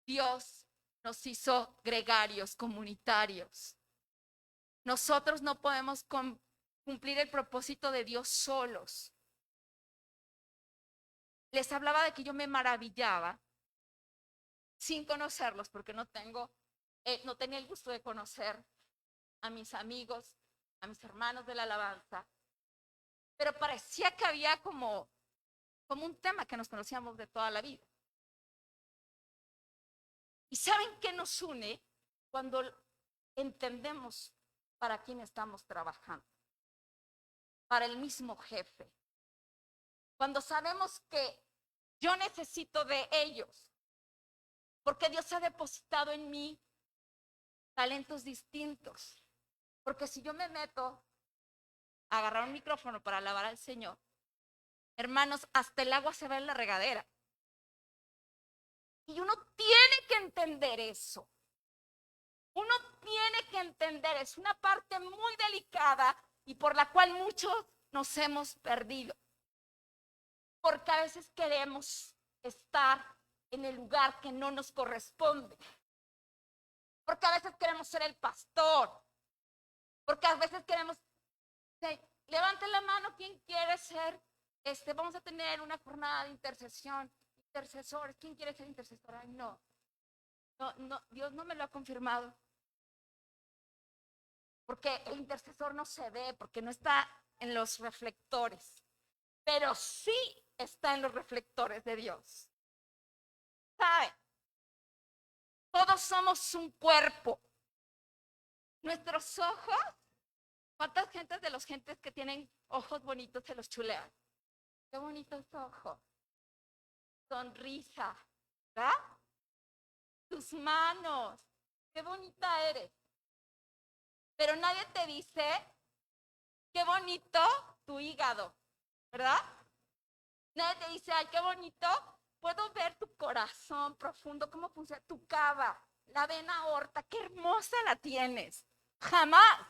Dios nos hizo gregarios, comunitarios. Nosotros no podemos cumplir el propósito de Dios solos. Les hablaba de que yo me maravillaba sin conocerlos, porque no tenía el gusto de conocer a mis amigos, a mis hermanos de la alabanza, pero parecía que había como un tema que nos conocíamos de toda la vida. ¿Y saben qué nos une? Cuando entendemos para quién estamos trabajando, para el mismo jefe. Cuando sabemos que yo necesito de ellos, porque Dios ha depositado en mí talentos distintos. Porque si yo me meto a agarrar un micrófono para alabar al Señor, hermanos, hasta el agua se va en la regadera. Y uno tiene que entender eso. Uno tiene que entender, es una parte muy delicada y por la cual muchos nos hemos perdido. Porque a veces queremos estar en el lugar que no nos corresponde. Porque a veces queremos ser el pastor. Porque a veces queremos, levante la mano, ¿quién quiere ser? Vamos a tener una jornada de intercesión, intercesores. ¿Quién quiere ser intercesor? Ay, no, Dios no me lo ha confirmado. Porque el intercesor no se ve, porque no está en los reflectores. Pero sí está en los reflectores de Dios. ¿Saben? Todos somos un cuerpo. Nuestros ojos, ¿cuántas gentes de los gentes que tienen ojos bonitos se los chulean? Qué bonitos ojos. Sonrisa, ¿verdad? Tus manos, qué bonita eres. Pero nadie te dice, qué bonito tu hígado, ¿verdad? Nadie te dice, ay, qué bonito, puedo ver tu corazón profundo, cómo funciona tu cava, la vena aorta, qué hermosa la tienes. Jamás.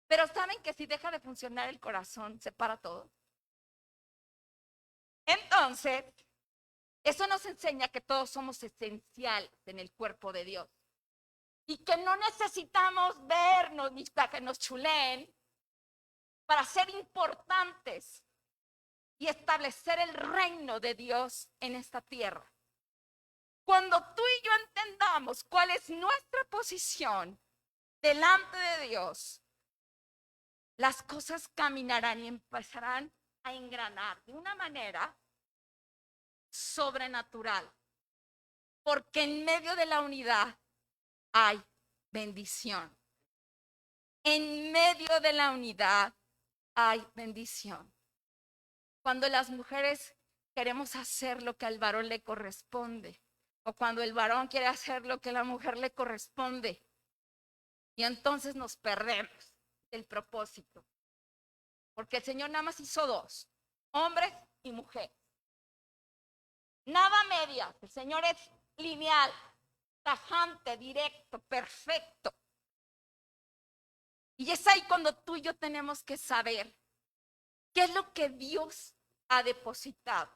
Pero ¿saben que si deja de funcionar el corazón, se para todo? Entonces, eso nos enseña que todos somos esenciales en el cuerpo de Dios. Y que no necesitamos vernos ni para que nos chuleen para ser importantes y establecer el reino de Dios en esta tierra. Cuando tú y yo entendamos cuál es nuestra posición delante de Dios, las cosas caminarán y empezarán a engranar de una manera sobrenatural. Porque en medio de la unidad hay bendición. En medio de la unidad hay bendición. Cuando las mujeres queremos hacer lo que al varón le corresponde, o cuando el varón quiere hacer lo que a la mujer le corresponde, y entonces nos perdemos del propósito. Porque el Señor nada más hizo dos, hombres y mujeres. Nada medias, el Señor es lineal, tajante, directo, perfecto. Y es ahí cuando tú y yo tenemos que saber qué es lo que Dios ha depositado.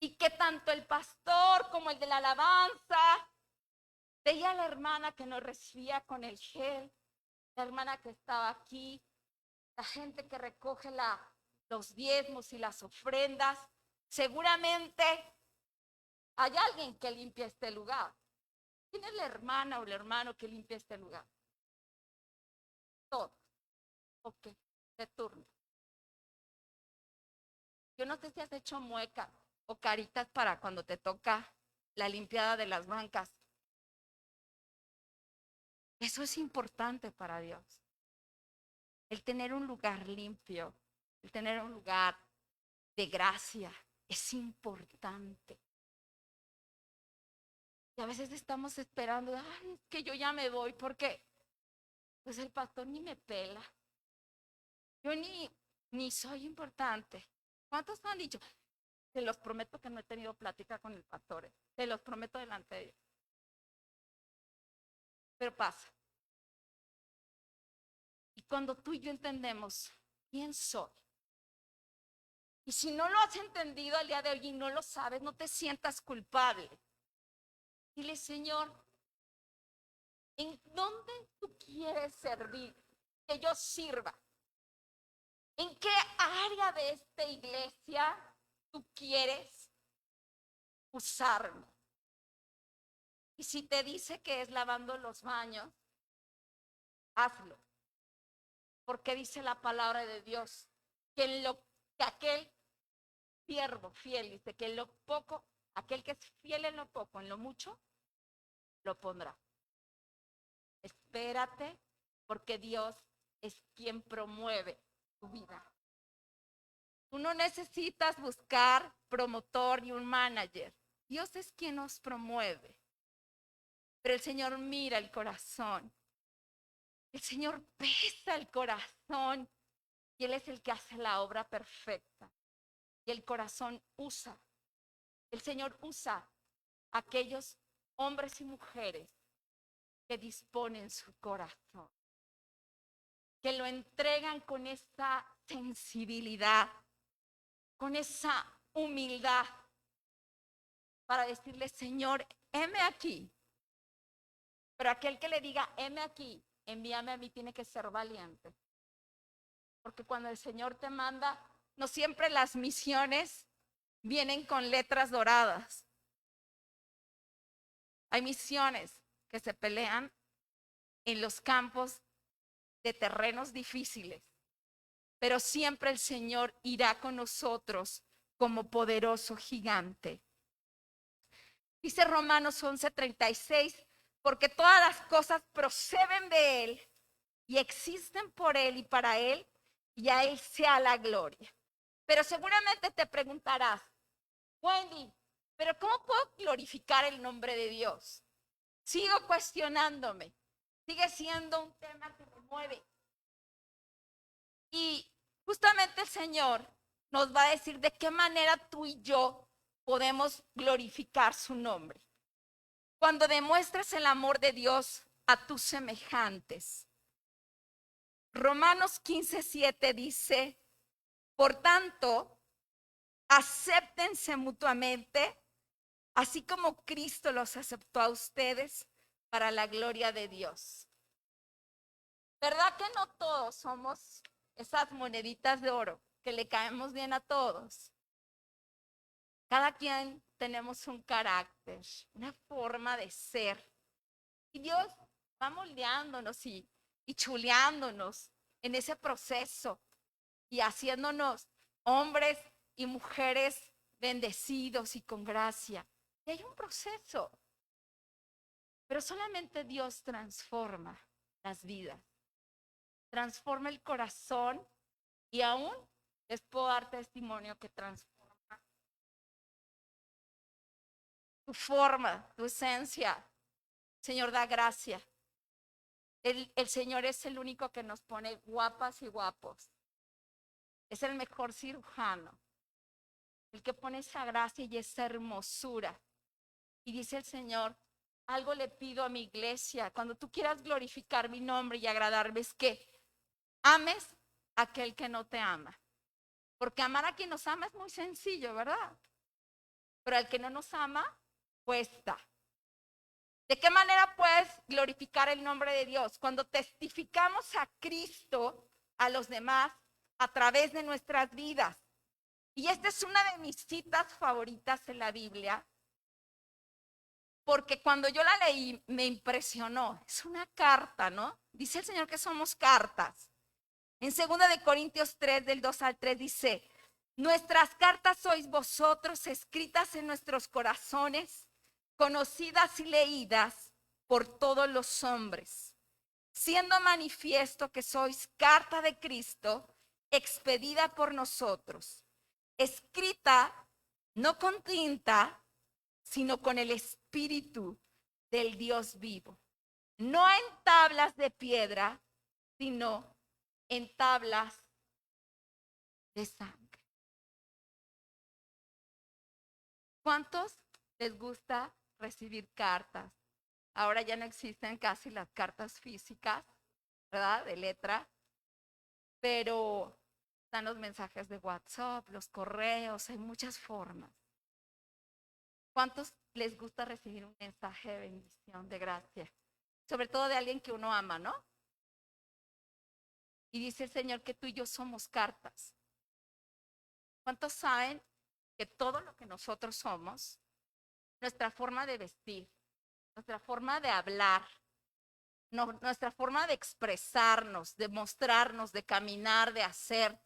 Y que tanto el pastor como el de la alabanza, Veía a la hermana que nos recibía con el gel, la hermana que estaba aquí, la gente que recoge los diezmos y las ofrendas. Seguramente hay alguien que limpia este lugar. ¿Quién es la hermana o el hermano que limpia este lugar? Todos. Ok, de turno. Yo no sé si has hecho mueca o caritas para cuando te toca la limpiada de las bancas. Eso es importante para Dios. El tener un lugar limpio, el tener un lugar de gracia, es importante. Y a veces estamos esperando, ay, es que yo ya me voy porque pues el pastor ni me pela. Yo ni soy importante. ¿Cuántos han dicho? Te los prometo que no he tenido plática con el pastor. Te los prometo delante de Dios. Pero pasa. Y cuando tú y yo entendemos quién soy, y si no lo has entendido al día de hoy y no lo sabes, no te sientas culpable. Dile, Señor, ¿en dónde tú quieres servir? Que yo sirva. ¿En qué área de esta iglesia tú quieres usarme? Y si te dice que es lavando los baños, hazlo. Porque dice la palabra de Dios que aquel siervo fiel, dice que en lo poco, aquel que es fiel en lo poco, en lo mucho, lo pondrá. Espérate, porque Dios es quien promueve tu vida. Tú no necesitas buscar promotor ni un manager. Dios es quien nos promueve. Pero el Señor mira el corazón. El Señor pesa el corazón. Y Él es el que hace la obra perfecta. Y el corazón usa. El Señor usa a aquellos hombres y mujeres que disponen su corazón. Que lo entregan con esa sensibilidad, con esa humildad, para decirle, Señor, heme aquí. Pero aquel que le diga, heme aquí, envíame a mí, tiene que ser valiente. Porque cuando el Señor te manda, no siempre las misiones vienen con letras doradas. Hay misiones que se pelean en los campos de terrenos difíciles, pero siempre el Señor irá con nosotros como poderoso gigante. Dice Romanos 11:36, porque todas las cosas proceden de Él y existen por Él y para Él, y a Él sea la gloria. Pero seguramente te preguntarás, Wendy, ¿pero cómo puedo glorificar el nombre de Dios? Sigo cuestionándome. Sigue siendo un tema que me mueve. Y justamente el Señor nos va a decir de qué manera tú y yo podemos glorificar su nombre. Cuando demuestres el amor de Dios a tus semejantes. Romanos 15:7 dice, por tanto, acéptense mutuamente, así como Cristo los aceptó a ustedes para la gloria de Dios. ¿Verdad que no todos somos esas moneditas de oro que le caemos bien a todos? Cada quien tenemos un carácter, una forma de ser. Y Dios va moldeándonos y chuleándonos en ese proceso y haciéndonos hombres y mujeres bendecidos y con gracia. Y hay un proceso, pero solamente Dios transforma las vidas, transforma el corazón y aún les puedo dar testimonio que transforma tu forma, tu esencia. Señor, da gracia. El Señor es el único que nos pone guapas y guapos. Es el mejor cirujano, el que pone esa gracia y esa hermosura. Y dice el Señor, algo le pido a mi iglesia, cuando tú quieras glorificar mi nombre y agradarme, es que ames a aquel que no te ama. Porque amar a quien nos ama es muy sencillo, ¿verdad? Pero al que no nos ama, cuesta. ¿De qué manera puedes glorificar el nombre de Dios? Cuando testificamos a Cristo a los demás a través de nuestras vidas. Y esta es una de mis citas favoritas en la Biblia, porque cuando yo la leí me impresionó. Es una carta, ¿no? Dice el Señor que somos cartas. En 2 Corintios 3, del 2 al 3 dice, nuestras cartas sois vosotros, escritas en nuestros corazones, conocidas y leídas por todos los hombres, siendo manifiesto que sois carta de Cristo, expedida por nosotros, escrita no con tinta, sino con el Espíritu del Dios vivo, no en tablas de piedra, sino en tablas de sangre. ¿Cuántos les gusta recibir cartas? Ahora ya no existen casi las cartas físicas, ¿verdad? De letra, pero están los mensajes de WhatsApp, los correos, hay muchas formas. ¿Cuántos les gusta recibir un mensaje de bendición, de gracia? Sobre todo de alguien que uno ama, ¿no? Y dice el Señor que tú y yo somos cartas. ¿Cuántos saben que todo lo que nosotros somos, nuestra forma de vestir, nuestra forma de hablar, nuestra forma de expresarnos, de mostrarnos, de caminar, de hacer,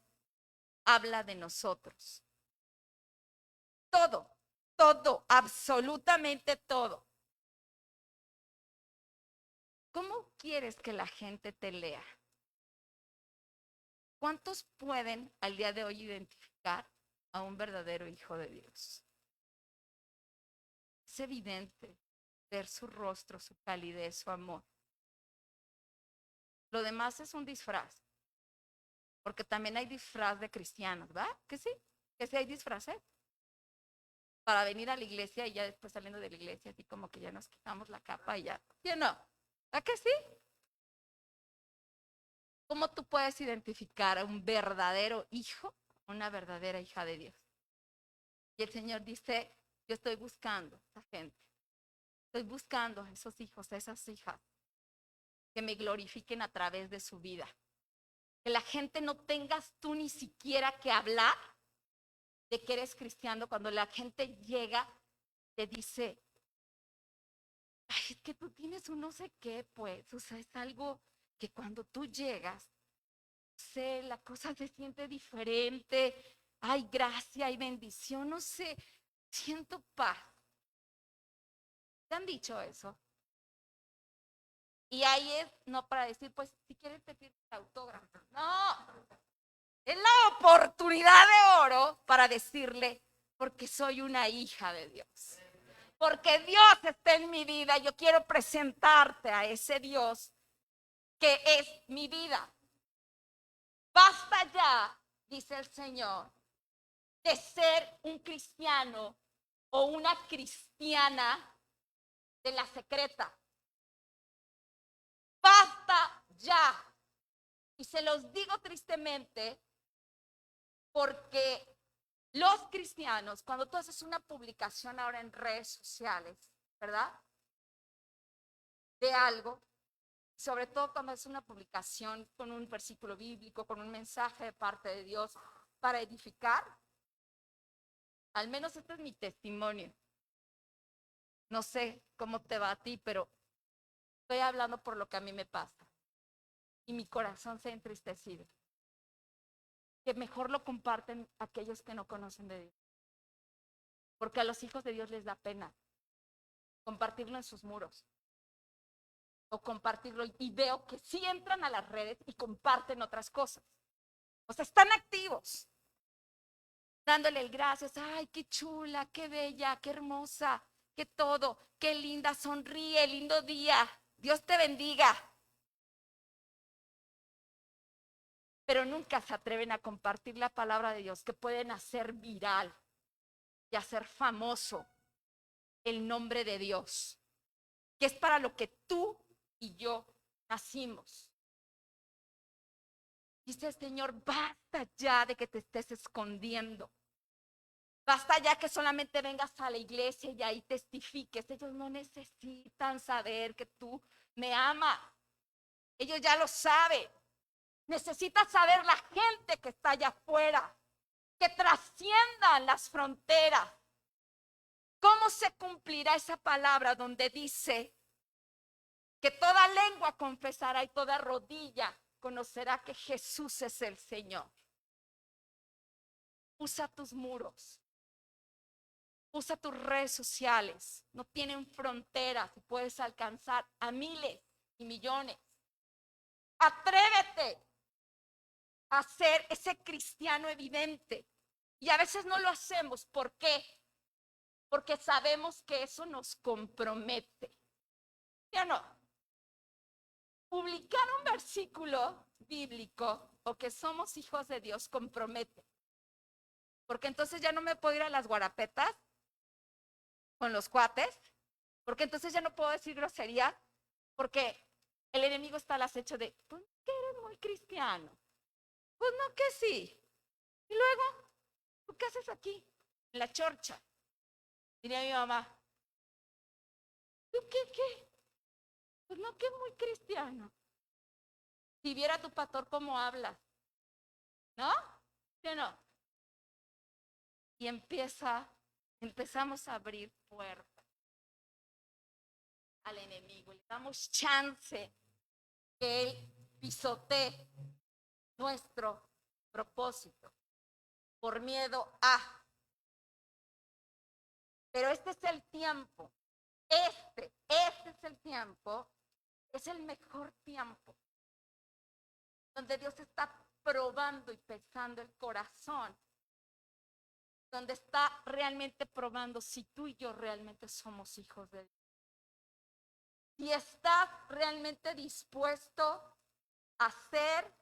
habla de nosotros? Todo, todo, absolutamente todo. ¿Cómo quieres que la gente te lea? ¿Cuántos pueden al día de hoy identificar a un verdadero hijo de Dios? Es evidente ver su rostro, su calidez, su amor. Lo demás es un disfraz, porque también hay disfraz de cristianos, ¿verdad? Que sí hay disfraces para venir a la iglesia y ya después saliendo de la iglesia, así como que ya nos quitamos la capa y ya, ¿sí o no? ¿A que sí? ¿Cómo tú puedes identificar a un verdadero hijo, una verdadera hija de Dios? Y el Señor dice, yo estoy buscando a esa gente, estoy buscando a esos hijos, a esas hijas, que me glorifiquen a través de su vida. Que la gente no tengas tú ni siquiera que hablar de que eres cristiano. Cuando la gente llega, te dice, ay, es que tú tienes un no sé qué, pues, o sea, es algo que cuando tú llegas, no sé, la cosa se siente diferente, hay gracia, hay bendición, no sé, siento paz. ¿Te han dicho eso? Y ahí es, no para decir, pues, si quieres te pido autógrafo. No, es la oportunidad de oro para decirle, porque soy una hija de Dios. Porque Dios está en mi vida, yo quiero presentarte a ese Dios que es mi vida. Basta ya, dice el Señor, de ser un cristiano o una cristiana de la secreta. Basta ya. Y se los digo tristemente porque los cristianos, cuando tú haces una publicación ahora en redes sociales, ¿verdad? De algo, sobre todo cuando es una publicación con un versículo bíblico, con un mensaje de parte de Dios para edificar, al menos este es mi testimonio. No sé cómo te va a ti, pero estoy hablando por lo que a mí me pasa. Y mi corazón se ha entristecido. Que mejor lo comparten aquellos que no conocen de Dios. Porque a los hijos de Dios les da pena compartirlo en sus muros. O compartirlo. Y veo que sí entran a las redes y comparten otras cosas. O sea, están activos. Dándole el gracias. Ay, qué chula, qué bella, qué hermosa, qué todo, qué linda, sonríe, lindo día. Dios te bendiga. Pero nunca se atreven a compartir la palabra de Dios, que pueden hacer viral y hacer famoso el nombre de Dios, que es para lo que tú y yo nacimos. Dice el Señor, basta ya de que te estés escondiendo. Basta ya que solamente vengas a la iglesia y ahí testifiques. Ellos no necesitan saber que tú me amas. Ellos ya lo saben. Necesitas saber la gente que está allá afuera, que trasciendan las fronteras. ¿Cómo se cumplirá esa palabra donde dice que toda lengua confesará y toda rodilla conocerá que Jesús es el Señor? Usa tus muros. Usa tus redes sociales. No tienen fronteras y puedes alcanzar a miles y millones. Atrévete a ser ese cristiano evidente. Y a veces no lo hacemos. ¿Por qué? Porque sabemos que eso nos compromete. ¿Ya no? Publicar un versículo bíblico o que somos hijos de Dios compromete. Porque entonces ya no me puedo ir a las guarapetas con los cuates, porque entonces ya no puedo decir grosería, porque el enemigo está al acecho de, pues que eres muy cristiano, pues no que sí, y luego, ¿tú qué haces aquí? En la chorcha, diría mi mamá, ¿tú qué? Pues no que es muy cristiano, si viera tu pastor cómo habla, ¿no? ¿Sí o no? Y empezamos a abrir puertas al enemigo, le damos chance que él pisotee nuestro propósito por miedo a. Pero este es el tiempo, este es el tiempo, es el mejor tiempo, donde Dios está probando y pesando el corazón, donde está realmente probando si tú y yo realmente somos hijos de Dios. Si estás realmente dispuesto a ser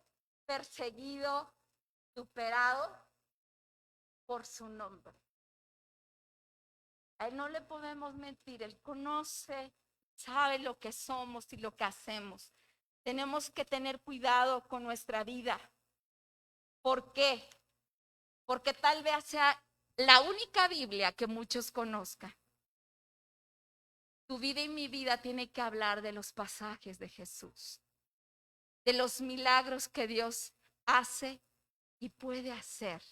perseguido, superado por su nombre. A él no le podemos mentir, él conoce, sabe lo que somos y lo que hacemos. Tenemos que tener cuidado con nuestra vida. ¿Por qué? Porque tal vez sea la única Biblia que muchos conozcan. Tu vida y mi vida tiene que hablar de los pasajes de Jesús, de los milagros que Dios hace y puede hacer.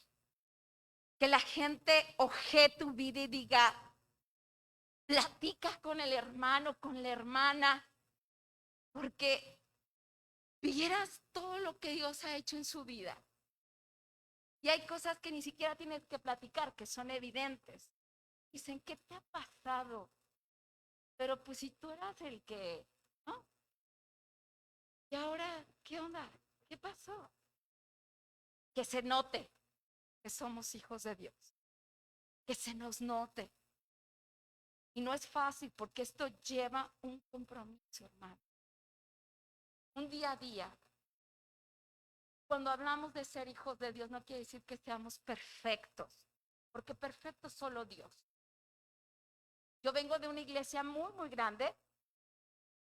Que la gente ojee tu vida y diga, platica con el hermano, con la hermana, porque vieras todo lo que Dios ha hecho en su vida. Y hay cosas que ni siquiera tienes que platicar, que son evidentes. Dicen, ¿qué te ha pasado? Pero pues si tú eras el que, ¿no? Y ahora, ¿qué onda? ¿Qué pasó? Que se note que somos hijos de Dios. Que se nos note. Y no es fácil porque esto lleva un compromiso, hermano. Un día a día. Cuando hablamos de ser hijos de Dios, no quiere decir que seamos perfectos, porque perfecto es solo Dios. Yo vengo de una iglesia muy, muy grande.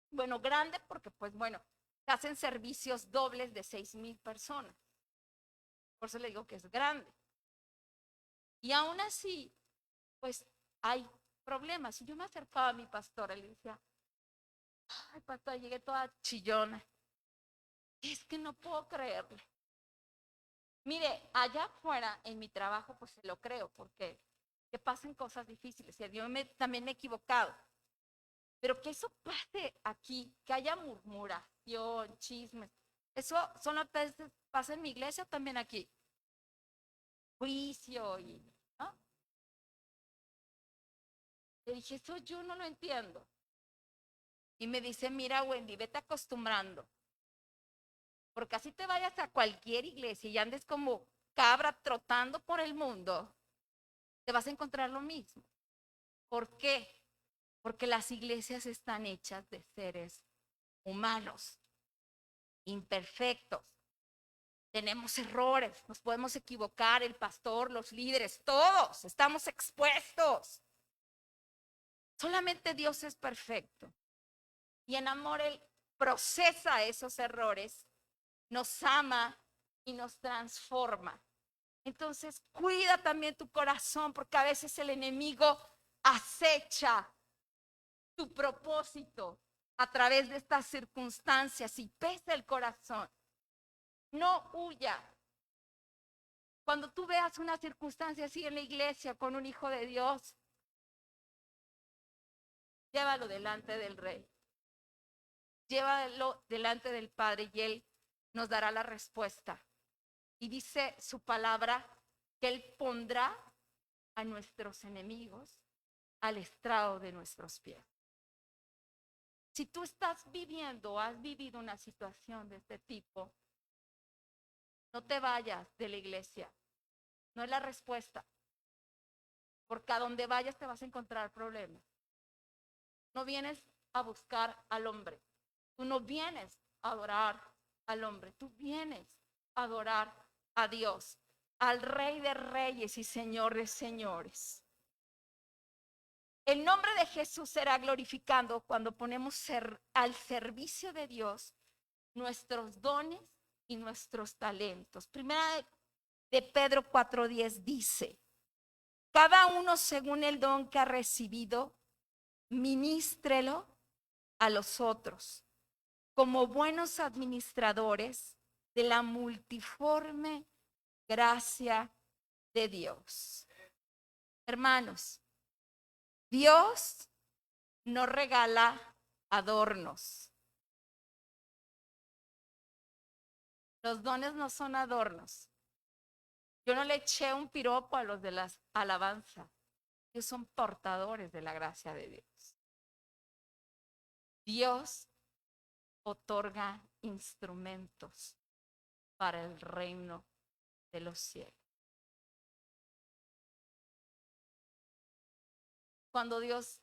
Bueno, grande porque, pues bueno, hacen servicios dobles de 6,000 personas. Por eso le digo que es grande. Y aún así, pues hay problemas. Y yo me acercaba a mi pastora y le decía, ay, pastor, llegué toda chillona. Es que no puedo creerle. Mire, allá afuera en mi trabajo, pues se lo creo, porque que pasen cosas difíciles. Y yo también me he equivocado. Pero que eso pase aquí, que haya murmuración, chismes. Eso solamente pasa en mi iglesia o también aquí. Juicio y, ¿no? Le dije, eso yo no lo entiendo. Y me dice, mira, Wendy, vete acostumbrando. Porque así te vayas a cualquier iglesia y andes como cabra trotando por el mundo, te vas a encontrar lo mismo. ¿Por qué? Porque las iglesias están hechas de seres humanos, imperfectos. Tenemos errores, nos podemos equivocar, el pastor, los líderes, todos estamos expuestos. Solamente Dios es perfecto. Y en amor Él procesa esos errores, nos ama y nos transforma. Entonces, cuida también tu corazón, porque a veces el enemigo acecha tu propósito a través de estas circunstancias y pesa el corazón. No huya. Cuando tú veas una circunstancia así en la iglesia con un hijo de Dios, llévalo delante del Rey. Llévalo delante del Padre y Él nos dará la respuesta. Y dice su palabra que Él pondrá a nuestros enemigos al estrado de nuestros pies. Si tú estás viviendo o has vivido una situación de este tipo, no te vayas de la iglesia. No es la respuesta. Porque a donde vayas te vas a encontrar problemas. No vienes a buscar al hombre. Tú no vienes a adorar al hombre. Tú vienes a adorar a Dios, al Rey de Reyes y Señor de Señores. El nombre de Jesús será glorificado cuando ponemos al servicio de Dios nuestros dones y nuestros talentos. Primera de Pedro 4:10 dice: cada uno según el don que ha recibido, ministrelo a los otros, como buenos administradores de la multiforme gracia de Dios. Hermanos, Dios no regala adornos. Los dones no son adornos. Yo no le eché un piropo a los de las alabanzas. Ellos son portadores de la gracia de Dios. Dios otorga instrumentos para el reino de los cielos. Cuando Dios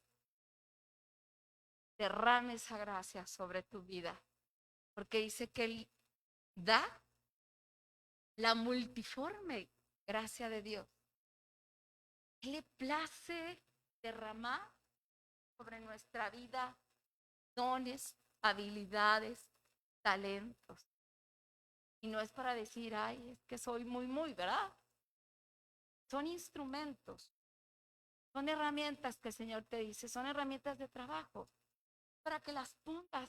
derrame esa gracia sobre tu vida, porque dice que Él da la multiforme gracia de Dios. Él le place derramar sobre nuestra vida dones, habilidades, talentos. Y no es para decir, ay, es que soy muy, ¿verdad? Son instrumentos, son herramientas que el Señor te dice, son herramientas de trabajo, para que las pongas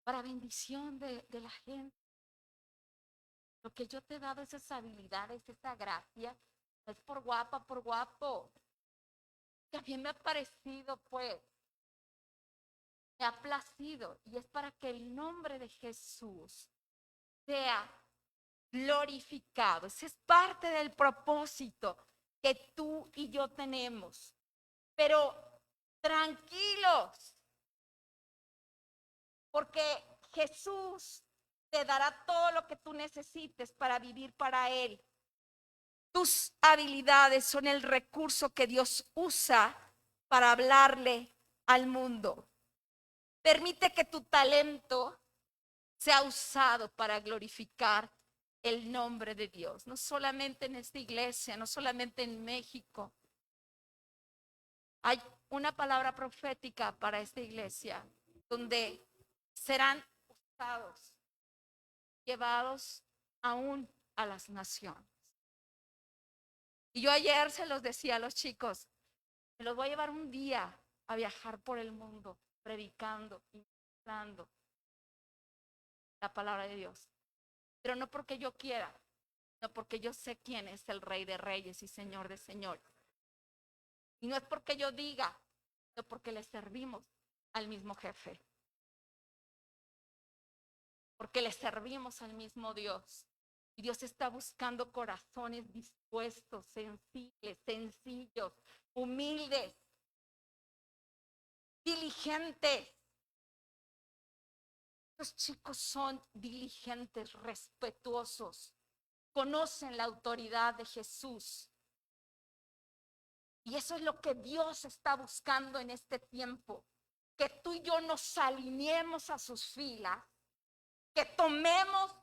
para bendición de la gente. Lo que yo te he dado, esas habilidades, esa gracia, no es por guapa, por guapo. También me ha parecido, pues, me ha placido, y es para que el nombre de Jesús sea glorificado. Ese es parte del propósito que tú y yo tenemos. Pero tranquilos, porque Jesús te dará todo lo que tú necesites para vivir para Él. Tus habilidades son el recurso que Dios usa para hablarle al mundo. Permite que tu talento sea usado para glorificar el nombre de Dios, no solamente en esta iglesia, no solamente en México. Hay una palabra profética para esta iglesia donde serán usados, llevados aún a las naciones. Y yo ayer se los decía a los chicos, me los voy a llevar un día a viajar por el mundo, predicando, ministrando la palabra de Dios. Pero no porque yo quiera, sino porque yo sé quién es el Rey de Reyes y Señor de Señores. Y no es porque yo diga, sino porque le servimos al mismo jefe. Porque le servimos al mismo Dios. Y Dios está buscando corazones dispuestos, sensibles, sencillos, humildes, diligentes. Los chicos son diligentes, respetuosos, conocen la autoridad de Jesús. Y eso es lo que Dios está buscando en este tiempo, que tú y yo nos alineemos a sus filas, que tomemos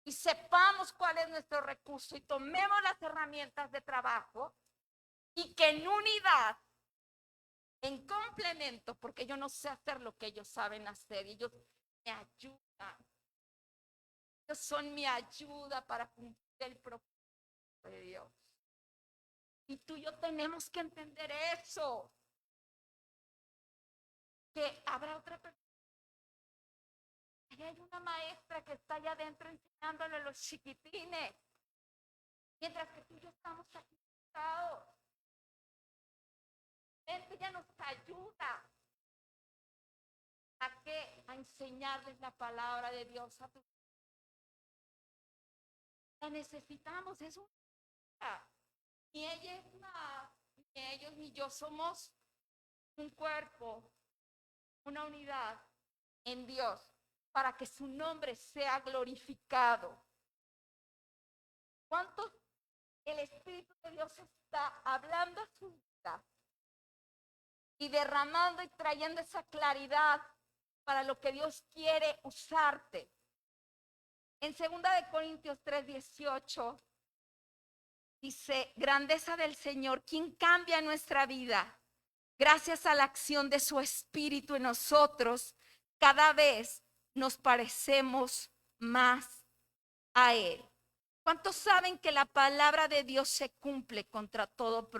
y sepamos cuál es nuestro recurso y tomemos las herramientas de trabajo y que en unidad, en complemento, porque yo no sé hacer lo que ellos saben hacer y ellos me ayudan. Ellos son mi ayuda para cumplir el propósito. de Dios. Y tú y yo tenemos que entender eso. Que habrá otra persona. Ahí hay una maestra que está allá adentro enseñándole a los chiquitines. Mientras que tú y yo estamos aquí sentados. Ella nos ayuda. ¿A qué? A enseñarles la palabra de Dios a tus hijos. La necesitamos, es una. Ni ella es más, ni ellos ni yo somos un cuerpo, una unidad en Dios para que su nombre sea glorificado. ¿Cuánto el Espíritu de Dios está hablando a su vida y derramando y trayendo esa claridad para lo que Dios quiere usarte? En 2 Corintios 3:18 dice, grandeza del Señor, quien cambia nuestra vida gracias a la acción de su Espíritu en nosotros, cada vez nos parecemos más a Él. ¿Cuántos saben que la palabra de Dios se cumple contra todo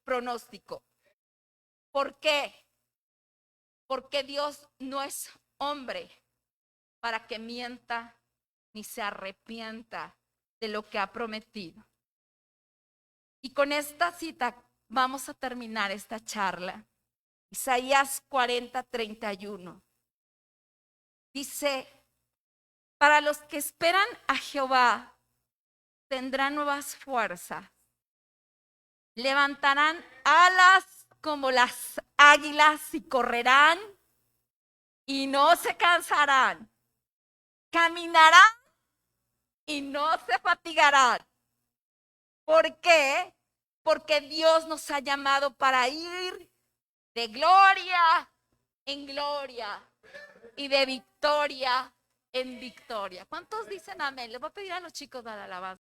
pronóstico? ¿Por qué? Porque Dios no es hombre para que mienta ni se arrepienta de lo que ha prometido. Y con esta cita vamos a terminar esta charla. Isaías 40:31. Dice, para los que esperan a Jehová, tendrán nuevas fuerzas. Levantarán alas como las águilas y correrán y no se cansarán. Caminarán y no se fatigarán. ¿Por qué? Porque Dios nos ha llamado para ir de gloria en gloria y de victoria en victoria. ¿Cuántos dicen amén? Les voy a pedir a los chicos de la alabanza.